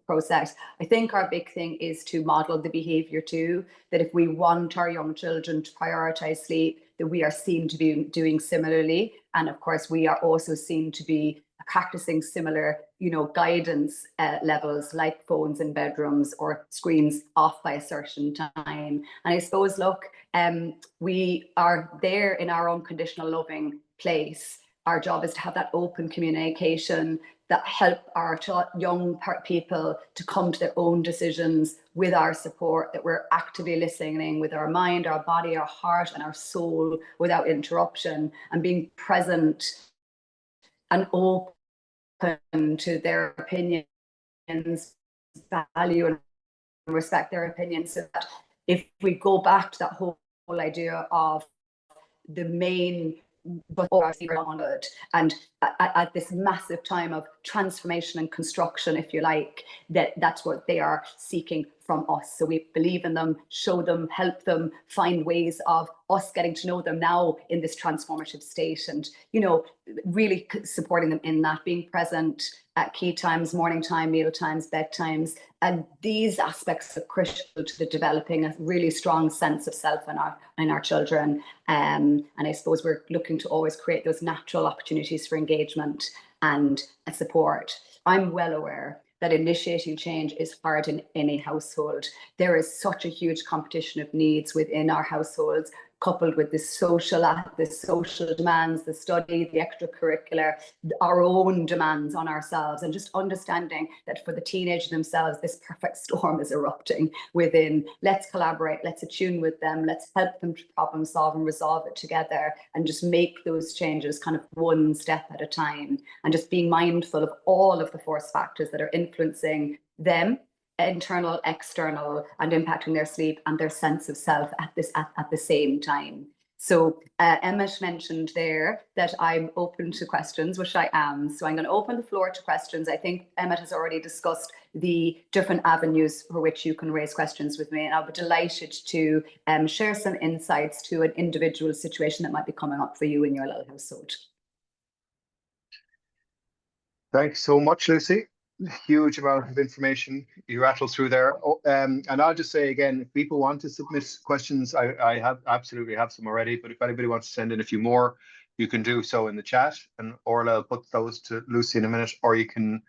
process? I think our big thing is to model the behavior too, that if we want our young children to prioritize sleep, that we are seen to be doing similarly. And of course, we are also seen to be practicing similar, guidance levels, like phones in bedrooms or screens off by a certain time. And I suppose, look, we are there in our unconditional loving place. Our job is to have that open communication that help our young people to come to their own decisions with our support, that we're actively listening with our mind, our body, our heart, and our soul without interruption, and being present and open to their opinions, value and respect their opinions. So that if we go back to that whole idea of the main and at this massive time of transformation and construction, if you like, that's what they are seeking from us. So we believe in them, show them, help them, find ways of us getting to know them now in this transformative state, and really supporting them in that, being present at key times, morning time, meal times, bedtimes. And these aspects are critical to the developing a really strong sense of self in our children. And I suppose we're looking to always create those natural opportunities for engagement and support. I'm well aware that initiating change is hard in any household. There is such a huge competition of needs within our households, coupled with the social demands, the study, the extracurricular, our own demands on ourselves, and just understanding that for the teenagers themselves, this perfect storm is erupting within. Let's collaborate, let's attune with them, let's help them to problem solve and resolve it together, and just make those changes kind of one step at a time, and just being mindful of all of the force factors that are influencing them, internal, external, and impacting their sleep and their sense of self at the same time. So Emmet mentioned there that I'm open to questions, which I am. So I'm going to open the floor to questions. I think Emmet has already discussed the different avenues for which you can raise questions with me, and I'll be delighted to share some insights to an individual situation that might be coming up for you in your little household.
Thanks so much, Lucy. Huge amount of information you rattled through there. And I'll just say again, if people want to submit questions, I absolutely have some already, but if anybody wants to send in a few more, you can do so in the chat, and Orla will put those to Lucy in a minute, or you can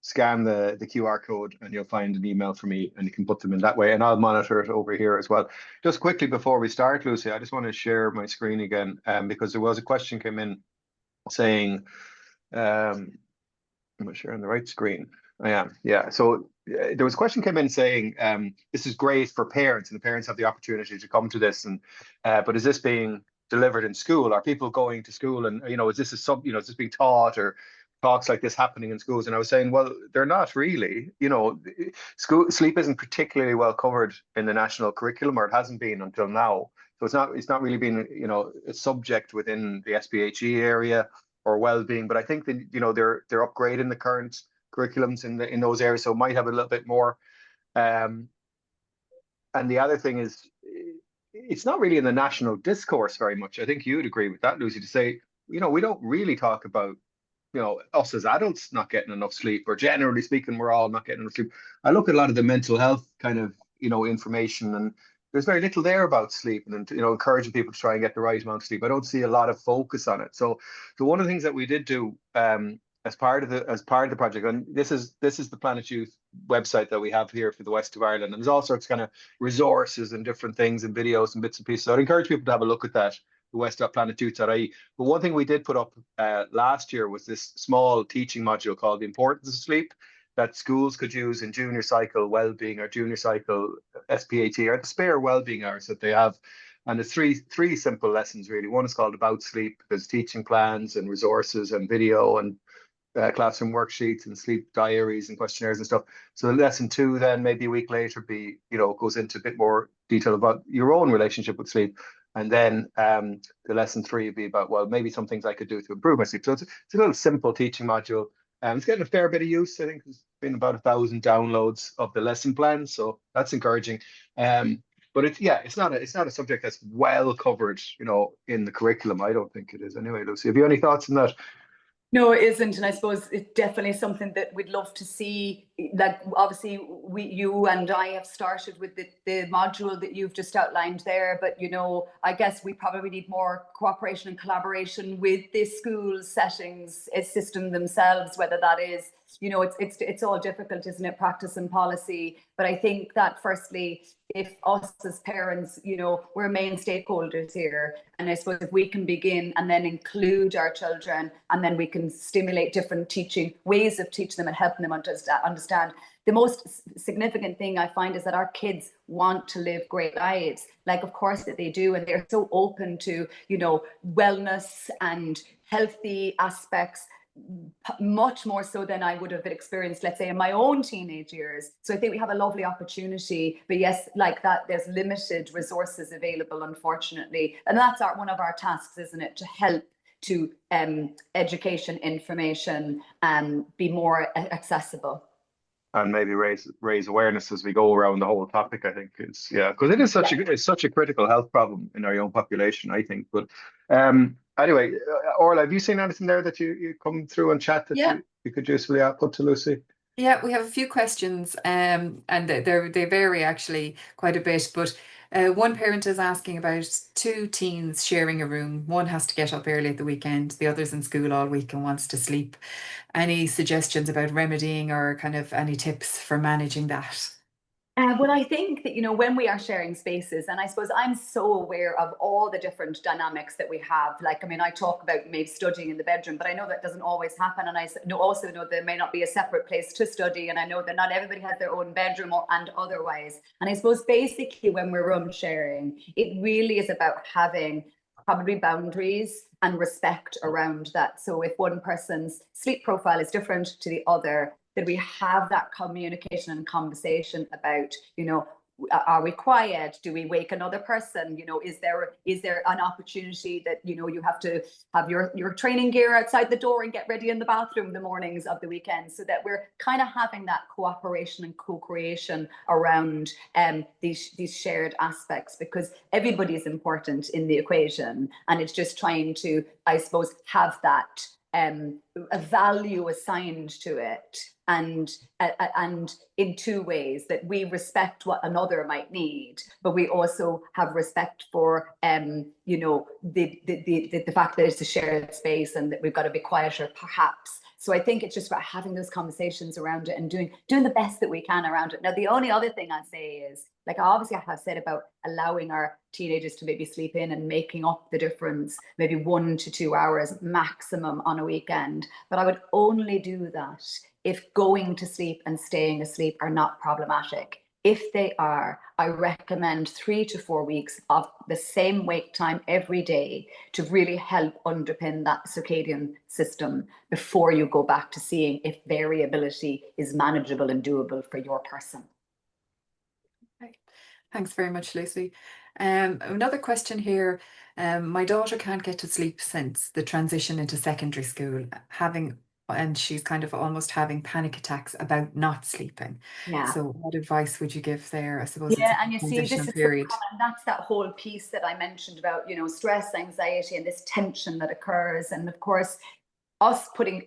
scan the QR code and you'll find an email from me and you can put them in that way, and I'll monitor it over here as well. Just quickly before we start, Lucy, I just want to share my screen again, because there was a question came in saying, am I sharing the right screen? I am, yeah. So there was a question came in saying, this is great for parents, and the parents have the opportunity to come to this, and but is this being delivered in school? Are people going to school, and is this is this being taught, or talks like this happening in schools, and I was saying, well, they're not really. You know, school sleep isn't particularly well covered in the national curriculum, or it hasn't been until now. So it's not really been, you know, a subject within the SPHE area or well-being. But I think that, you know, they're upgrading the current curriculums in those areas, so it might have a little bit more. And the other thing is, it's not really in the national discourse very much. I think you'd agree with that, Lucy, to say, you know, we don't really talk about, you know, us as adults not getting enough sleep, or generally speaking, we're all not getting enough sleep. I look at a lot of the mental health kind of, you know, information, and there's very little there about sleep, and, you know, encouraging people to try and get the right amount of sleep. I don't see a lot of focus on it. So one of the things that we did do, as part of the project, and this is the Planet Youth website that we have here for the West of Ireland, and there's all sorts of kind of resources and different things and videos and bits and pieces. So I'd encourage people to have a look at that, the west.planetyouth.ie. But one thing we did put up last year was this small teaching module called The Importance of Sleep, that schools could use in junior cycle wellbeing or junior cycle SPAT, or the spare wellbeing hours that they have. And it's three simple lessons, really. One is called About Sleep. There's teaching plans and resources and video and classroom worksheets and sleep diaries and questionnaires and stuff. So lesson 2 then, maybe a week later, goes into a bit more detail about your own relationship with sleep. And then the lesson 3 would be about, well, maybe some things I could do to improve my sleep. So it's a little simple teaching module. It's getting a fair bit of use. I think there's been about 1,000 downloads of the lesson plan, so that's encouraging. But it's not a subject that's well covered, you know, in the curriculum. I don't think it is anyway. Lucy, have you any thoughts on that?
No, it isn't, and I suppose it's definitely something that we'd love to see. Like, obviously, you and I have started with the module that you've just outlined there, but, you know, I guess we probably need more cooperation and collaboration with the school settings system themselves, whether that is, you know, it's all difficult, isn't it, practice and policy. But I think that firstly, if us as parents, you know, we're main stakeholders here, and I suppose if we can begin and then include our children, and then we can stimulate different ways of teaching them and helping them understand. The most significant thing I find is that our kids want to live great lives. Like, of course that they do, and they're so open to, you know, wellness and healthy aspects, much more so than I would have experienced, let's say, in my own teenage years. So I think we have a lovely opportunity, but yes, like that, there's limited resources available, unfortunately. And that's one of our tasks, isn't it? To help to education, information, be more accessible.
And maybe raise awareness as we go around the whole topic. I think because it is such a critical health problem in our young population, I think. But anyway, Orla, have you seen anything there that you come through and chat that you could usefully put to Lucy?
Yeah, we have a few questions, and they vary actually quite a bit. But one parent is asking about 2 teens sharing a room. One has to get up early at the weekend, the other's in school all week and wants to sleep. Any suggestions about remedying, or kind of any tips for managing that?
Well, I think that, you know, when we are sharing spaces, and I suppose I'm so aware of all the different dynamics that we have. Like, I mean, I talk about maybe studying in the bedroom, but I know that doesn't always happen. And I also know there may not be a separate place to study. And I know that not everybody has their own bedroom and otherwise. And I suppose basically when we're room sharing, it really is about having probably boundaries and respect around that. So if one person's sleep profile is different to the other, that we have that communication and conversation about, you know, are we quiet? Do we wake another person? You know, is there an opportunity that, you know, you have to have your training gear outside the door and get ready in the bathroom the mornings of the weekend, so that we're kind of having that cooperation and co-creation around these shared aspects, because everybody is important in the equation, and it's just trying to, I suppose, have that a value assigned to it, and in 2 ways, that we respect what another might need, but we also have respect for you know, the fact that it's a shared space and that we've got to be quieter perhaps. So I think it's just about having those conversations around it and doing the best that we can around it. Now, the only other thing I say is, like, obviously I have said about allowing our teenagers to maybe sleep in and making up the difference, maybe 1 to 2 hours maximum on a weekend. But I would only do that if going to sleep and staying asleep are not problematic. If they are, I recommend 3 to 4 weeks of the same wake time every day to really help underpin that circadian system before you go back to seeing if variability is manageable and doable for your person.
Okay. Thanks very much, Lucy. Another question here. My daughter can't get to sleep since the transition into secondary school, and she's kind of almost having panic attacks about not sleeping.
Yeah.
So what advice would you give there? I suppose
Yeah,
it's
and
a
you see,
transitional
this is so
period.
common. That's that whole piece that I mentioned about, you know, stress, anxiety, and this tension that occurs. And of course, us putting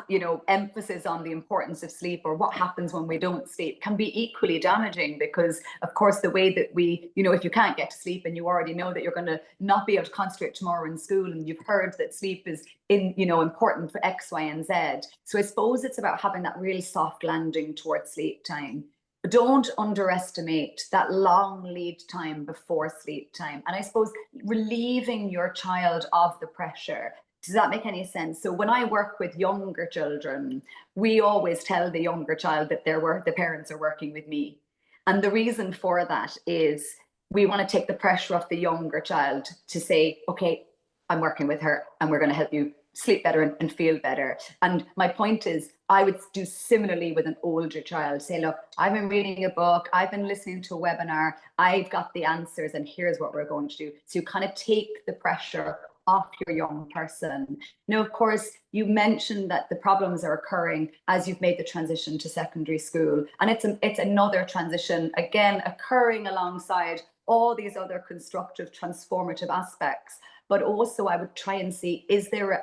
you know, emphasis on the importance of sleep or what happens when we don't sleep can be equally damaging, because of course the way that we, you know, if you can't get to sleep and you already know that you're going to not be able to concentrate tomorrow in school, and you've heard that sleep is you know, important for X, Y, and Z. So I suppose it's about having that real soft landing towards sleep time. Don't underestimate that long lead time before sleep time. And I suppose relieving your child of the pressure. Does that make any sense? So when I work with younger children, we always tell the younger child that the parents are working with me. And the reason for that is we want to take the pressure off the younger child to say, okay, I'm working with her and we're going to help you sleep better and feel better. And my point is, I would do similarly with an older child. Say, look, I've been reading a book, I've been listening to a webinar, I've got the answers, and here's what we're going to do. So you kind of take the pressure off your young person. Now, of course, you mentioned that the problems are occurring as you've made the transition to secondary school. And it's another transition, again, occurring alongside all these other constructive, transformative aspects. But also I would try and see, is there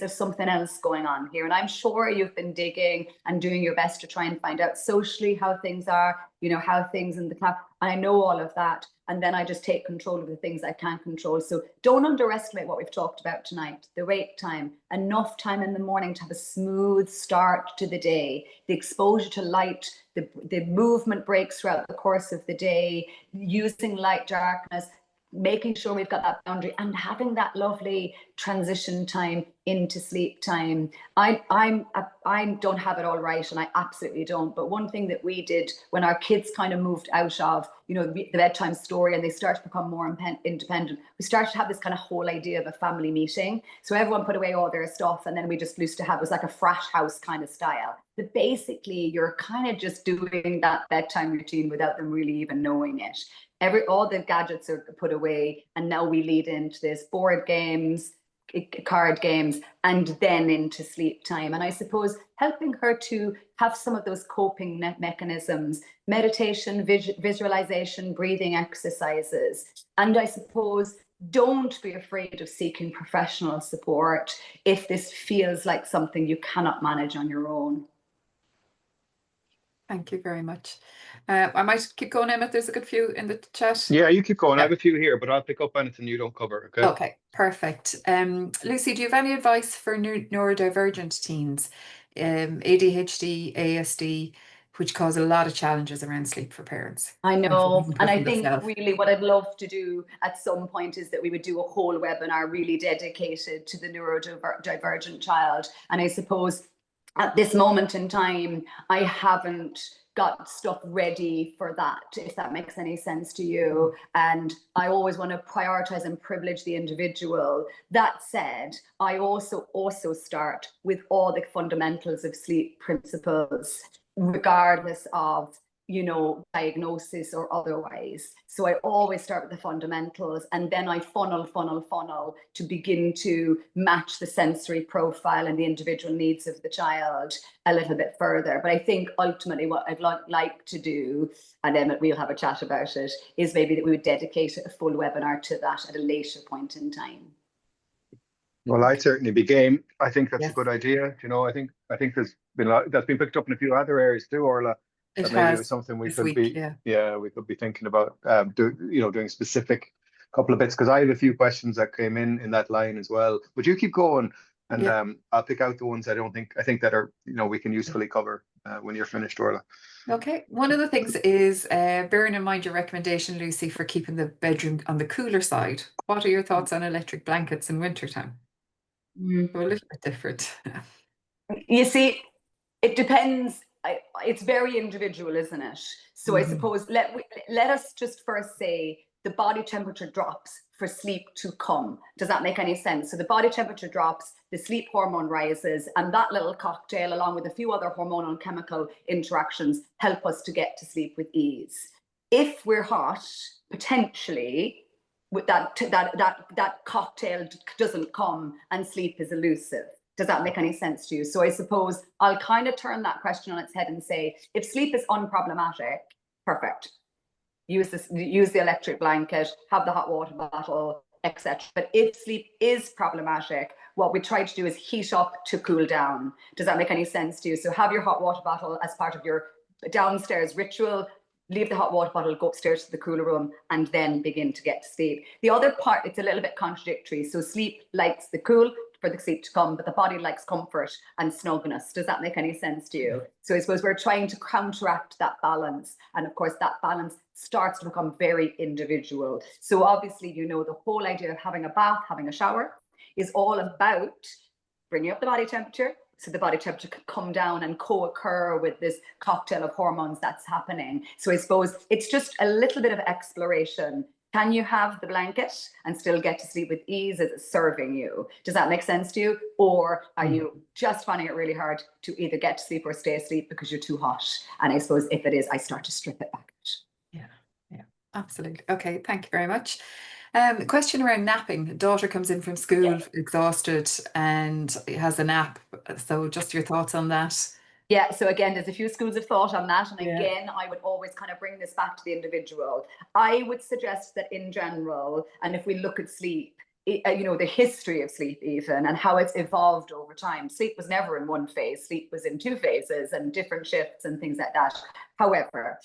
something else going on here? And I'm sure you've been digging and doing your best to try and find out socially how things are, you know, how things in the class. And I know all of that. And then I just take control of the things I can control. So don't underestimate what we've talked about tonight. The wake time, enough time in the morning to have a smooth start to the day, the exposure to light, the movement breaks throughout the course of the day, using light, darkness, making sure we've got that boundary, and having that lovely transition time into sleep time. I don't have it all right, and I absolutely don't. But one thing that we did when our kids kind of moved out of, you know, the bedtime story and they start to become more independent, we started to have this kind of whole idea of a family meeting. So everyone put away all their stuff, and then we just used to have, it was like a frat house kind of style. But basically, you're kind of just doing that bedtime routine without them really even knowing it. All the gadgets are put away, and now we lead into this board games, card games, and then into sleep time. And I suppose helping her to have some of those coping mechanisms, meditation, visualization, breathing exercises. And I suppose don't be afraid of seeking professional support if this feels like something you cannot manage on your own.
Thank you very much. I might keep going, Emmet. There's a good few in the chat.
Yeah, you keep going. I
Yep.
have a few here, but I'll pick up anything you don't cover. Okay.
Okay, perfect. Lucy, do you have any advice for neurodivergent teens, ADHD, ASD, which cause a lot of challenges around sleep for parents?
I know, and I think
myself.
really what I'd love to do at some point is that we would do a whole webinar really dedicated to the neurodivergent child. And I suppose at this moment in time, I haven't got stuff ready for that, if that makes any sense to you. And I always want to prioritize and privilege the individual. That said, I also start with all the fundamentals of sleep principles, regardless of, you know, diagnosis or otherwise. So I always start with the fundamentals, and then I funnel to begin to match the sensory profile and the individual needs of the child a little bit further. But I think ultimately what I'd like to do, and then we'll have a chat about it, is maybe that we would dedicate a full webinar to that at a later point in time.
Well, I'd certainly be game. I think that's
Yes.
a good idea. You know, I think there's been that's been picked up in a few other areas too, Orla.
It
Maybe it
has
was something we
this
could
week,
be,
yeah.
we could be thinking about doing specific couple of bits, because I have a few questions that came in that line as well. Would you keep going? And
Yeah.
I'll pick out the ones I think that are, you know, we can usefully cover when you're finished, Orla.
Okay. One of the things is bearing in mind your recommendation, Lucy, for keeping the bedroom on the cooler side. What are your thoughts on electric blankets in wintertime? So a little bit different.
You see, it depends it's very individual, isn't it? So I suppose let us just first say the body temperature drops for sleep to come. Does that make any sense? So the body temperature drops, the sleep hormone rises, and that little cocktail, along with a few other hormonal chemical interactions, help us to get to sleep with ease. If we're hot, potentially, with that cocktail doesn't come and sleep is elusive. Does that make any sense to you? So I suppose I'll kind of turn that question on its head and say, if sleep is unproblematic, perfect. Use the electric blanket, have the hot water bottle, etc. But if sleep is problematic, what we try to do is heat up to cool down. Does that make any sense to you? So have your hot water bottle as part of your downstairs ritual. Leave the hot water bottle, go upstairs to the cooler room, and then begin to get to sleep. The other part, it's a little bit contradictory. So sleep likes the cool for the sleep to come, but the body likes comfort and snugness. Does that make any sense to you? So I suppose we're trying to counteract that balance. And of course, that balance starts to become very individual. So obviously, you know, the whole idea of having a bath, having a shower is all about bringing up the body temperature, so the body temperature can come down and co-occur with this cocktail of hormones that's happening. So I suppose it's just a little bit of exploration. Can you have the blanket and still get to sleep with ease? Is it serving you? Does that make sense to you? Or are you just finding it really hard to either get to sleep or stay asleep because you're too hot? And I suppose if it is, I start to strip it back.
Yeah, absolutely. Okay, thank you very much. Question around napping. Daughter comes in from school exhausted and has a nap. So just your thoughts on that.
Yeah, so again, there's a few schools of thought on that. And again, I would always kind of bring this back to the individual. I would suggest that in general, and if we look at sleep, you know, the history of sleep even and how it's evolved over time. Sleep was never in one phase. Sleep was in two phases and different shifts and things like that. However,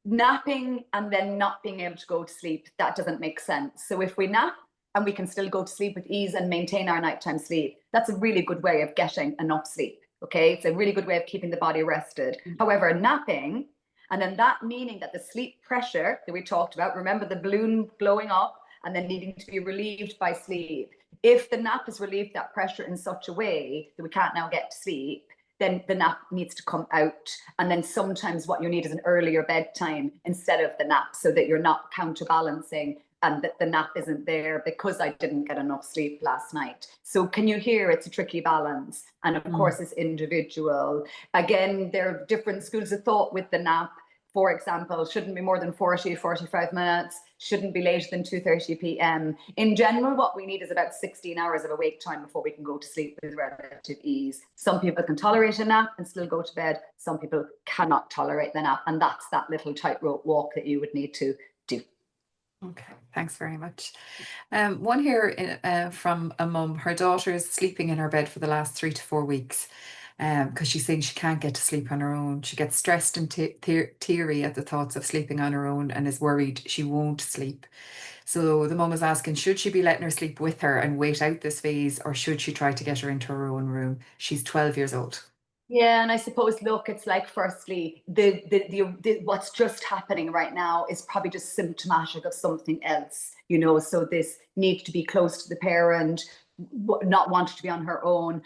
napping and then not being able to go to sleep, that doesn't make sense. So if we nap and we can still go to sleep with ease and maintain our nighttime sleep, that's a really good way of getting enough sleep. Okay, it's a really good way of keeping the body rested. However, napping, and then that meaning that the sleep pressure that we talked about, remember the balloon blowing up and then needing to be relieved by sleep. If the nap has relieved that pressure in such a way that we can't now get to sleep, then the nap needs to come out. And then sometimes what you need is an earlier bedtime instead of the nap, so that you're not counterbalancing and that the nap isn't there because I didn't get enough sleep last night. So can you hear it's a tricky balance? And of course, it's individual. Again, there are different schools of thought with the nap. For example, shouldn't be more than 45 minutes, shouldn't be later than 2:30 p.m. In general, what we need is about 16 hours of awake time before we can go to sleep with relative ease. Some people can tolerate a nap and still go to bed. Some people cannot tolerate the nap. And that's that little tightrope walk that you would need to do.
Okay, thanks very much. One here from a mum. Her daughter is sleeping in her bed for the last 3 to 4 weeks because she's saying she can't get to sleep on her own. She gets stressed and teary at the thoughts of sleeping on her own and is worried she won't sleep. So the mum is asking, should she be letting her sleep with her and wait out this phase, or should she try to get her into her own room? She's 12 years old.
Yeah, and I suppose, look, it's like, firstly, the what's just happening right now is probably just symptomatic of something else, you know. So this need to be close to the parent, not wanting to be on her own.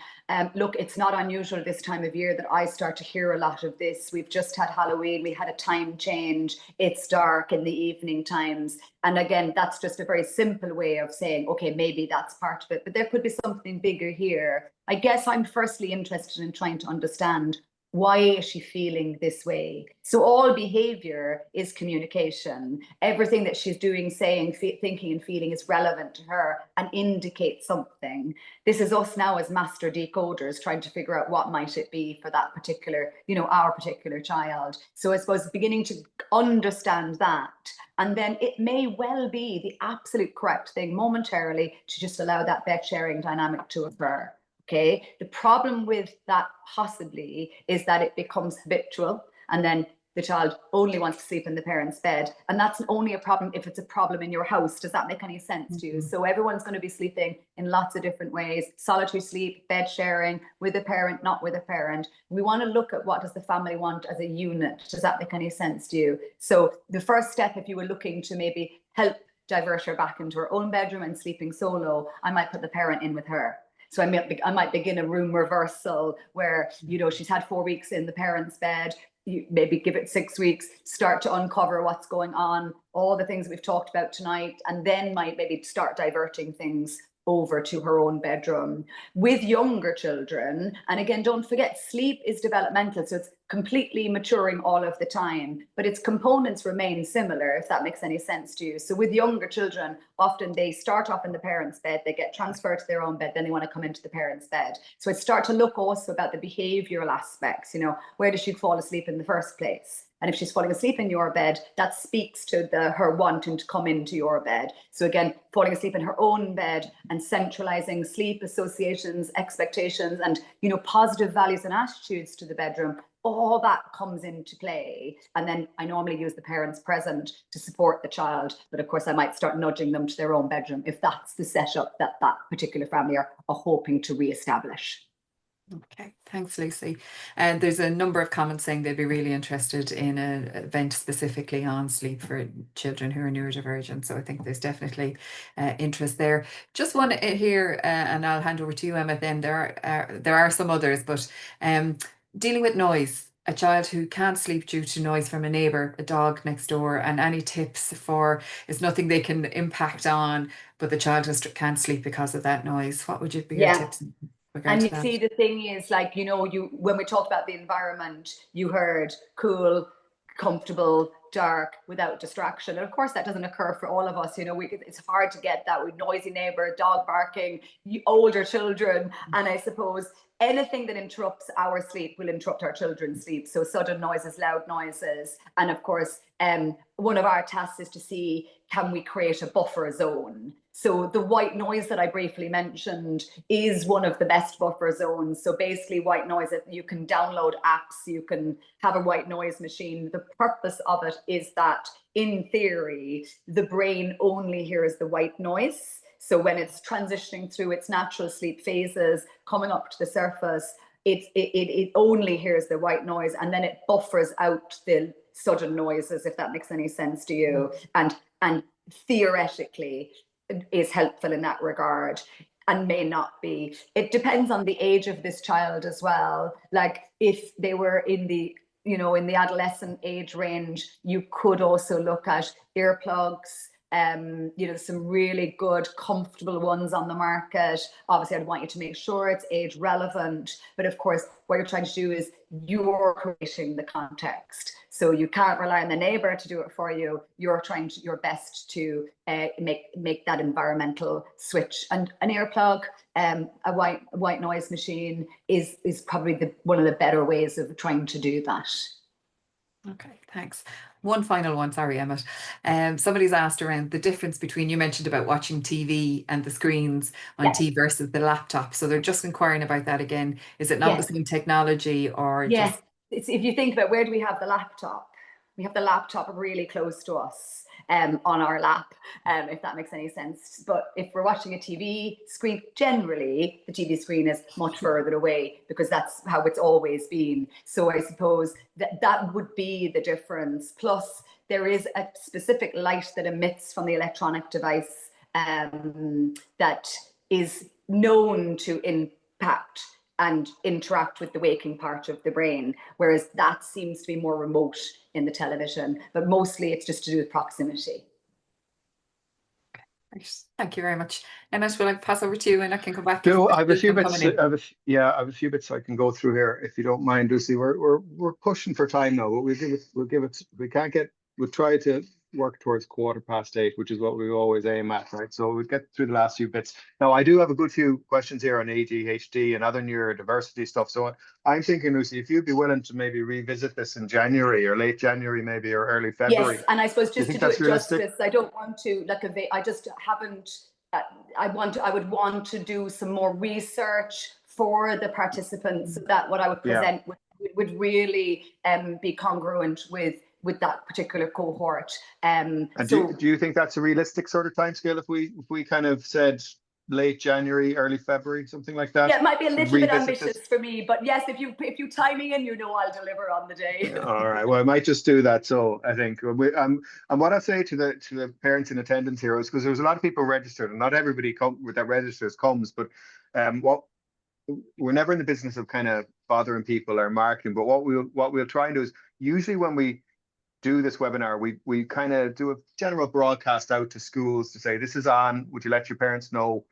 Look, it's not unusual this time of year that I start to hear a lot of this. We've just had Halloween, we had a time change, it's dark in the evening times. And again, that's just a very simple way of saying, okay, maybe that's part of it, but there could be something bigger here. I guess I'm firstly interested in trying to understand, why is she feeling this way? So all behavior is communication. Everything that she's doing, saying, thinking and feeling is relevant to her and indicates something. This is us now as master decoders trying to figure out what might it be for that particular, you know, our particular child. So I suppose beginning to understand that, and then it may well be the absolute correct thing momentarily to just allow that bed sharing dynamic to occur. Okay, the problem with that possibly is that it becomes habitual, and then the child only wants to sleep in the parent's bed. And that's only a problem if it's a problem in your house. Does that make any sense to you? So everyone's going to be sleeping in lots of different ways: solitary sleep, bed sharing, with a parent, not with a parent. We want to look at what does the family want as a unit. Does that make any sense to you? So the first step, if you were looking to maybe help divert her back into her own bedroom and sleeping solo, I might put the parent in with her. So I might begin a room reversal where, you know, she's had 4 weeks in the parents' bed. You maybe give it 6 weeks, start to uncover what's going on, all the things we've talked about tonight, and then might maybe start diverting things over to her own bedroom. With younger children, and again, don't forget, sleep is developmental, so it's completely maturing all of the time, but its components remain similar, if that makes any sense to you. So with younger children, often they start off in the parents' bed, they get transferred to their own bed, then they want to come into the parents' bed. So I start to look also about the behavioral aspects, you know, where does she fall asleep in the first place? And if she's falling asleep in your bed, that speaks to her wanting to come into your bed. So again, falling asleep in her own bed and centralizing sleep associations, expectations, and, you know, positive values and attitudes to the bedroom, all that comes into play. And then I normally use the parents present to support the child. But of course, I might start nudging them to their own bedroom if that's the setup that that particular family are hoping to reestablish.
Okay, thanks, Lucy. And there's a number of comments saying they'd be really interested in an event specifically on sleep for children who are neurodivergent. So I think there's definitely interest there. Just want to hear, and I'll hand over to you, Emmet. Then there are some others, but dealing with noise. A child who can't sleep due to noise from a neighbour, a dog next door, and any tips for, it's nothing they can impact on, but the child just can't sleep because of that noise. What would you be your tips?
And you see, the thing is, like, you know, when we talked about the environment, you heard cool, comfortable, dark, without distraction. And of course, that doesn't occur for all of us. You know, it's hard to get that with noisy neighbor, dog barking, older children. And I suppose anything that interrupts our sleep will interrupt our children's sleep. So sudden noises, loud noises. And of course, one of our tasks is to see, can we create a buffer zone? So the white noise that I briefly mentioned is one of the best buffer zones. So basically white noise, you can download apps, you can have a white noise machine. The purpose of it is that in theory, the brain only hears the white noise. So when it's transitioning through its natural sleep phases, coming up to the surface, it only hears the white noise, and then it buffers out the sudden noises, if that makes any sense to you. And theoretically is helpful in that regard, and may not be. It depends on the age of this child as well. Like if they were in the, you know, in the adolescent age range, you could also look at earplugs. You know, some really good, comfortable ones on the market. Obviously, I'd want you to make sure it's age relevant. But of course, what you're trying to do is you're creating the context. So you can't rely on the neighbor to do it for you. You're trying your best to make that environmental switch. And an earplug, a white noise machine is probably one of the better ways of trying to do that.
Okay, thanks. One final one, sorry, Emmet. Somebody's asked around the difference between, you mentioned about watching TV and the screens on TV versus the laptop. So they're just inquiring about that again. Is it not the same technology, or
just? It's, if you think about, where do we have the laptop? We have the laptop really close to us. On our lap, if that makes any sense. But if we're watching a TV screen, generally the TV screen is much further away, because that's how it's always been. So I suppose that would be the difference. Plus, there is a specific light that emits from the electronic device that is known to impact and interact with the waking part of the brain, whereas that seems to be more remote in the television, but mostly it's just to do with proximity.
Okay, thank you very much. Emmet, will I pass over to you and I can come back?
No, I have a few bits. I have a few bits I can go through here, if you don't mind, Lucy. We're pushing for time now, but we'll give it. We can't get. We'll try to work towards 8:15, which is what we always aim at, right? So we'll get through the last few bits. Now, I do have a good few questions here on ADHD and other neurodiversity stuff. So I'm thinking, Lucy, if you'd be willing to maybe revisit this in January, or late January, maybe, or early February.
Yes, and I suppose just to do it justice, I don't want to I just haven't. I would want to do some more research for the participants, so that what I would present would really be congruent with that particular cohort.
And do you think that's a realistic sort of timescale if we kind of said late January, early February, something like that.
Yeah, it might be a little bit
Revisit
ambitious
this.
for me, but yes, if you tie me in, I'll deliver on the day.
All right. Well, I might just do that. So I think and what I say to the parents in attendance here is, because there's a lot of people registered, and not everybody that registers comes, but what we're never in the business of kind of bothering people or marketing, but what we'll try and do is, usually when we do this webinar, we kind of do a general broadcast out to schools to say, this is on, would you let your parents know?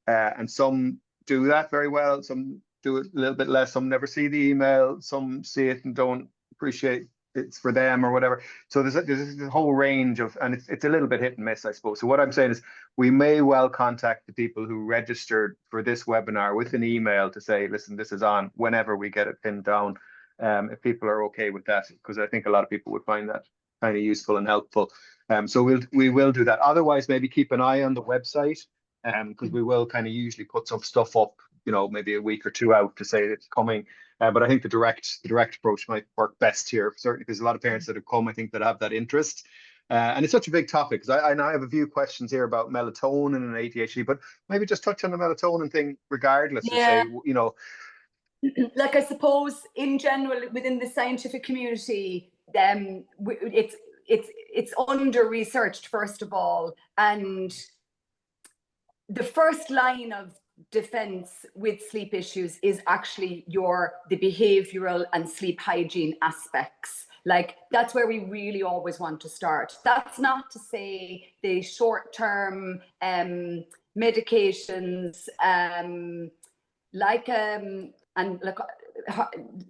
And some do that very well, some do it a little bit less, some never see the email, some see it and don't appreciate it's for them or whatever. So there's a whole range of, and it's a little bit hit and miss, I suppose. So what I'm saying is, we may well contact the people who registered for this webinar with an email to say, listen, this is on, whenever we get it pinned down. If people are okay with that, because I think a lot of people would find that kind of useful and helpful. So we will do that. Otherwise, maybe keep an eye on the website, because we will kind of usually put some stuff up, maybe a week or two out to say it's coming. But I think the direct approach might work best here, certainly because a lot of parents that have come, I think, that have that interest. And it's such a big topic, because I have a few questions here about melatonin and ADHD, but maybe just touch on the melatonin thing regardless.
Yeah.
And say,
like, I suppose in general within the scientific community, it's under researched, first of all, and the first line of defense with sleep issues is actually the behavioral and sleep hygiene aspects. Like, that's where we really always want to start. That's not to say the short-term medications and look,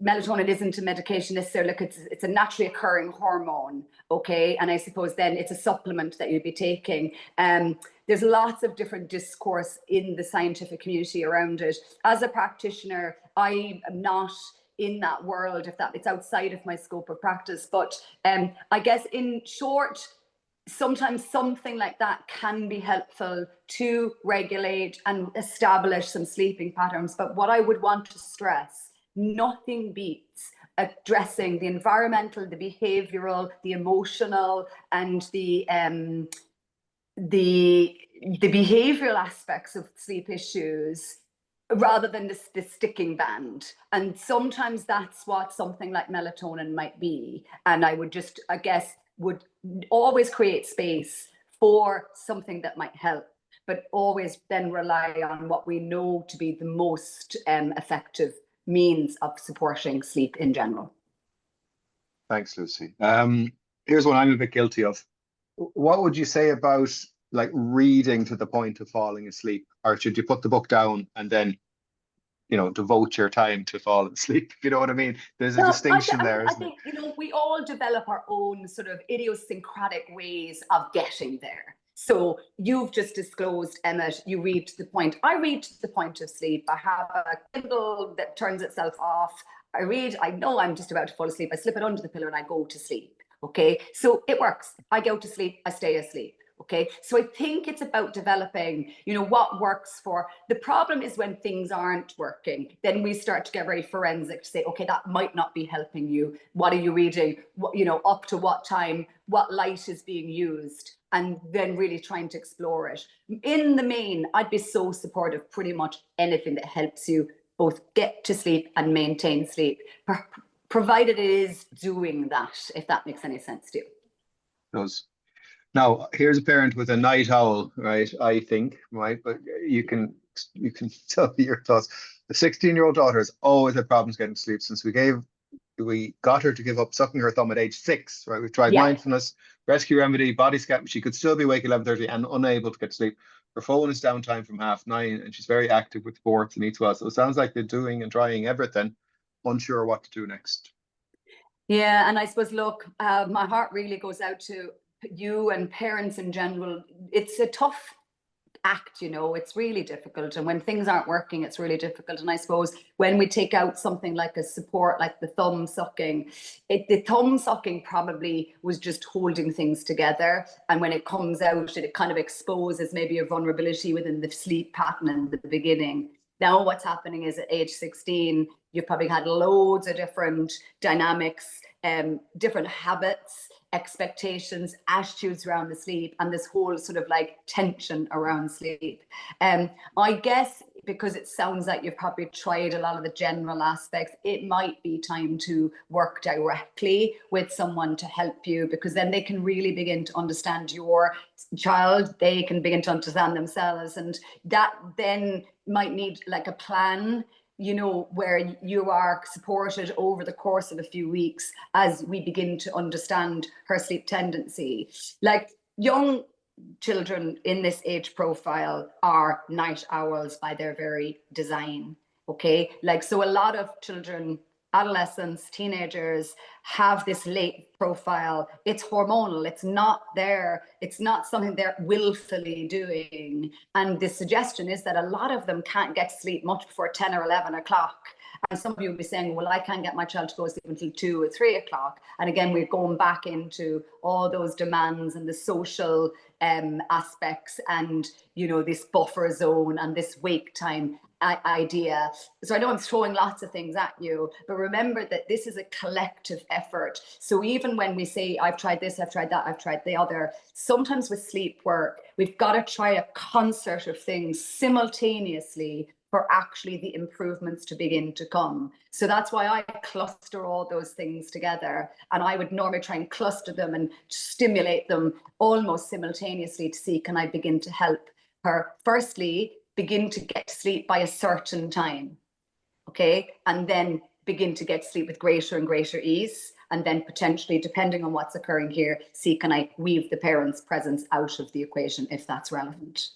melatonin isn't a medication necessarily. Like, it's a naturally occurring hormone, okay? And I suppose then it's a supplement that you'd be taking. There's lots of different discourse in the scientific community around it. As a practitioner, I am not in that world, it's outside of my scope of practice. But I guess in short, sometimes something like that can be helpful to regulate and establish some sleeping patterns. But what I would want to stress, nothing beats addressing the environmental, the behavioral, the emotional, and the behavioral aspects of sleep issues, rather than the sticking band. And sometimes that's what something like melatonin might be. And I would just, I guess, would always create space for something that might help, but always then rely on what we know to be the most effective means of supporting sleep in general.
Thanks, Lucy. Here's one I'm a bit guilty of. What would you say about, like, reading to the point of falling asleep? Or should you put the book down and then, devote your time to fall asleep? You know what I mean? There's a distinction there, isn't it?
I think, we all develop our own sort of idiosyncratic ways of getting there. So you've just disclosed, Emmet, you read to the point. I read to the point of sleep. I have a Kindle that turns itself off. I read, I know I'm just about to fall asleep. I slip it under the pillow and I go to sleep. Okay, so it works. I go to sleep, I stay asleep. Okay, so I think it's about developing, what works for. The problem is when things aren't working, then we start to get very forensic to say, okay, that might not be helping you. What are you reading? Up to what time? What light is being used? And then really trying to explore it. In the main, I'd be so supportive pretty much anything that helps you both get to sleep and maintain sleep, provided it is doing that, if that makes any sense to you.
It does. Now, here's a parent with a night owl, right? I think, right? But you can tell me your thoughts. The 16-year-old daughter has always had problems getting sleep since we got her to give up sucking her thumb at age 6, right? We've tried mindfulness, rescue remedy, body scan. She could still be awake 11:30 and unable to get to sleep. Her phone is downtime from 9:30, and she's very active with sports and eats well. So it sounds like they're doing and trying everything, unsure what to do next.
Yeah, and I suppose, look, my heart really goes out to you and parents in general. It's a tough act, it's really difficult. And when things aren't working, it's really difficult. And I suppose when we take out something like a support, like the thumb sucking, the thumb sucking probably was just holding things together. And when it comes out, it kind of exposes maybe a vulnerability within the sleep pattern in the beginning. Now what's happening is at age 16, you've probably had loads of different dynamics, different habits, expectations, attitudes around the sleep, and this whole sort of like tension around sleep. I guess because it sounds like you've probably tried a lot of the general aspects, it might be time to work directly with someone to help you, because then they can really begin to understand your child, they can begin to understand themselves, and that then might need like a plan, you know, where you are supported over the course of a few weeks as we begin to understand her sleep tendency. Like, young children in this age profile are night owls by their very design. Okay, like, so a lot of children, adolescents, teenagers have this late profile. It's hormonal, it's not there, it's not something they're willfully doing. And the suggestion is that a lot of them can't get sleep much before 10 or 11 o'clock. And some of you will be saying, well, I can't get my child to go to sleep until 2 or 3 o'clock. And again, we're going back into all those demands and the social aspects, and, you know, this buffer zone and this wake time idea. So I know I'm throwing lots of things at you, but remember that this is a collective effort. So even when we say, I've tried this, I've tried that, I've tried the other, sometimes with sleep work, we've got to try a concert of things simultaneously for actually the improvements to begin to come. So that's why I cluster all those things together. And I would normally try and cluster them and stimulate them almost simultaneously to see, can I begin to help her, firstly, begin to get sleep by a certain time, okay? And then begin to get sleep with greater and greater ease. And then potentially, depending on what's occurring here, see, can I weave the parents' presence out of the equation if that's relevant?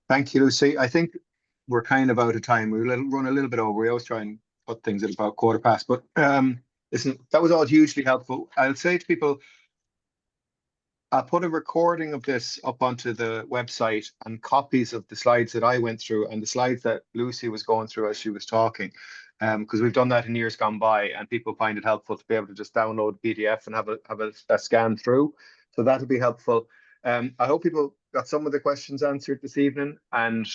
Thank you, Lucy. I think we're kind of out of time. We run a little bit over. We always try and put things at about 15:15. But listen, that was all hugely helpful. I'll say to people, I'll put a recording of this up onto the website and copies of the slides that I went through and the slides that Lucy was going through as she was talking, because we've done that in years gone by, and people find it helpful to be able to just download a PDF and have a scan through. So that'll be helpful. I hope people got some of the questions answered this evening, and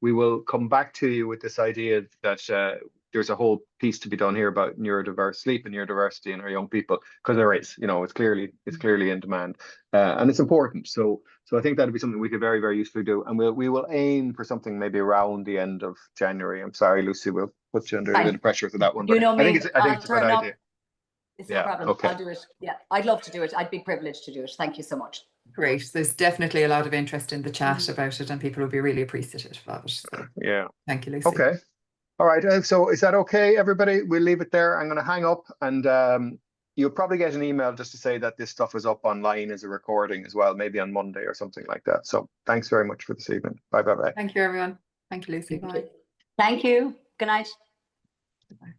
we will come back to you with this idea that there's a whole piece to be done here about neurodiverse sleep and neurodiversity in our young people, because there is, you know, it's clearly in demand, and it's important. So I think that'd be something we could very, very usefully do, and we will aim for something maybe around the end of January. I'm sorry, Lucy, we'll put you under a little pressure for that one. But
you know me,
I think it's a good idea.
It's no problem.
Okay.
I'll do it. Yeah, I'd love to do it. I'd be privileged to do it. Thank you so much.
Great. There's definitely a lot of interest in the chat about it, and people will be really appreciative of it. So,
yeah.
Thank you, Lucy.
Okay. All right. So is that okay, everybody? We'll leave it there. I'm going to hang up, and you'll probably get an email just to say that this stuff is up online as a recording as well, maybe on Monday or something like that. So thanks very much for this evening. Bye.
Thank you, everyone. Thank you, Lucy. Bye.
Thank you. Good night.
Bye.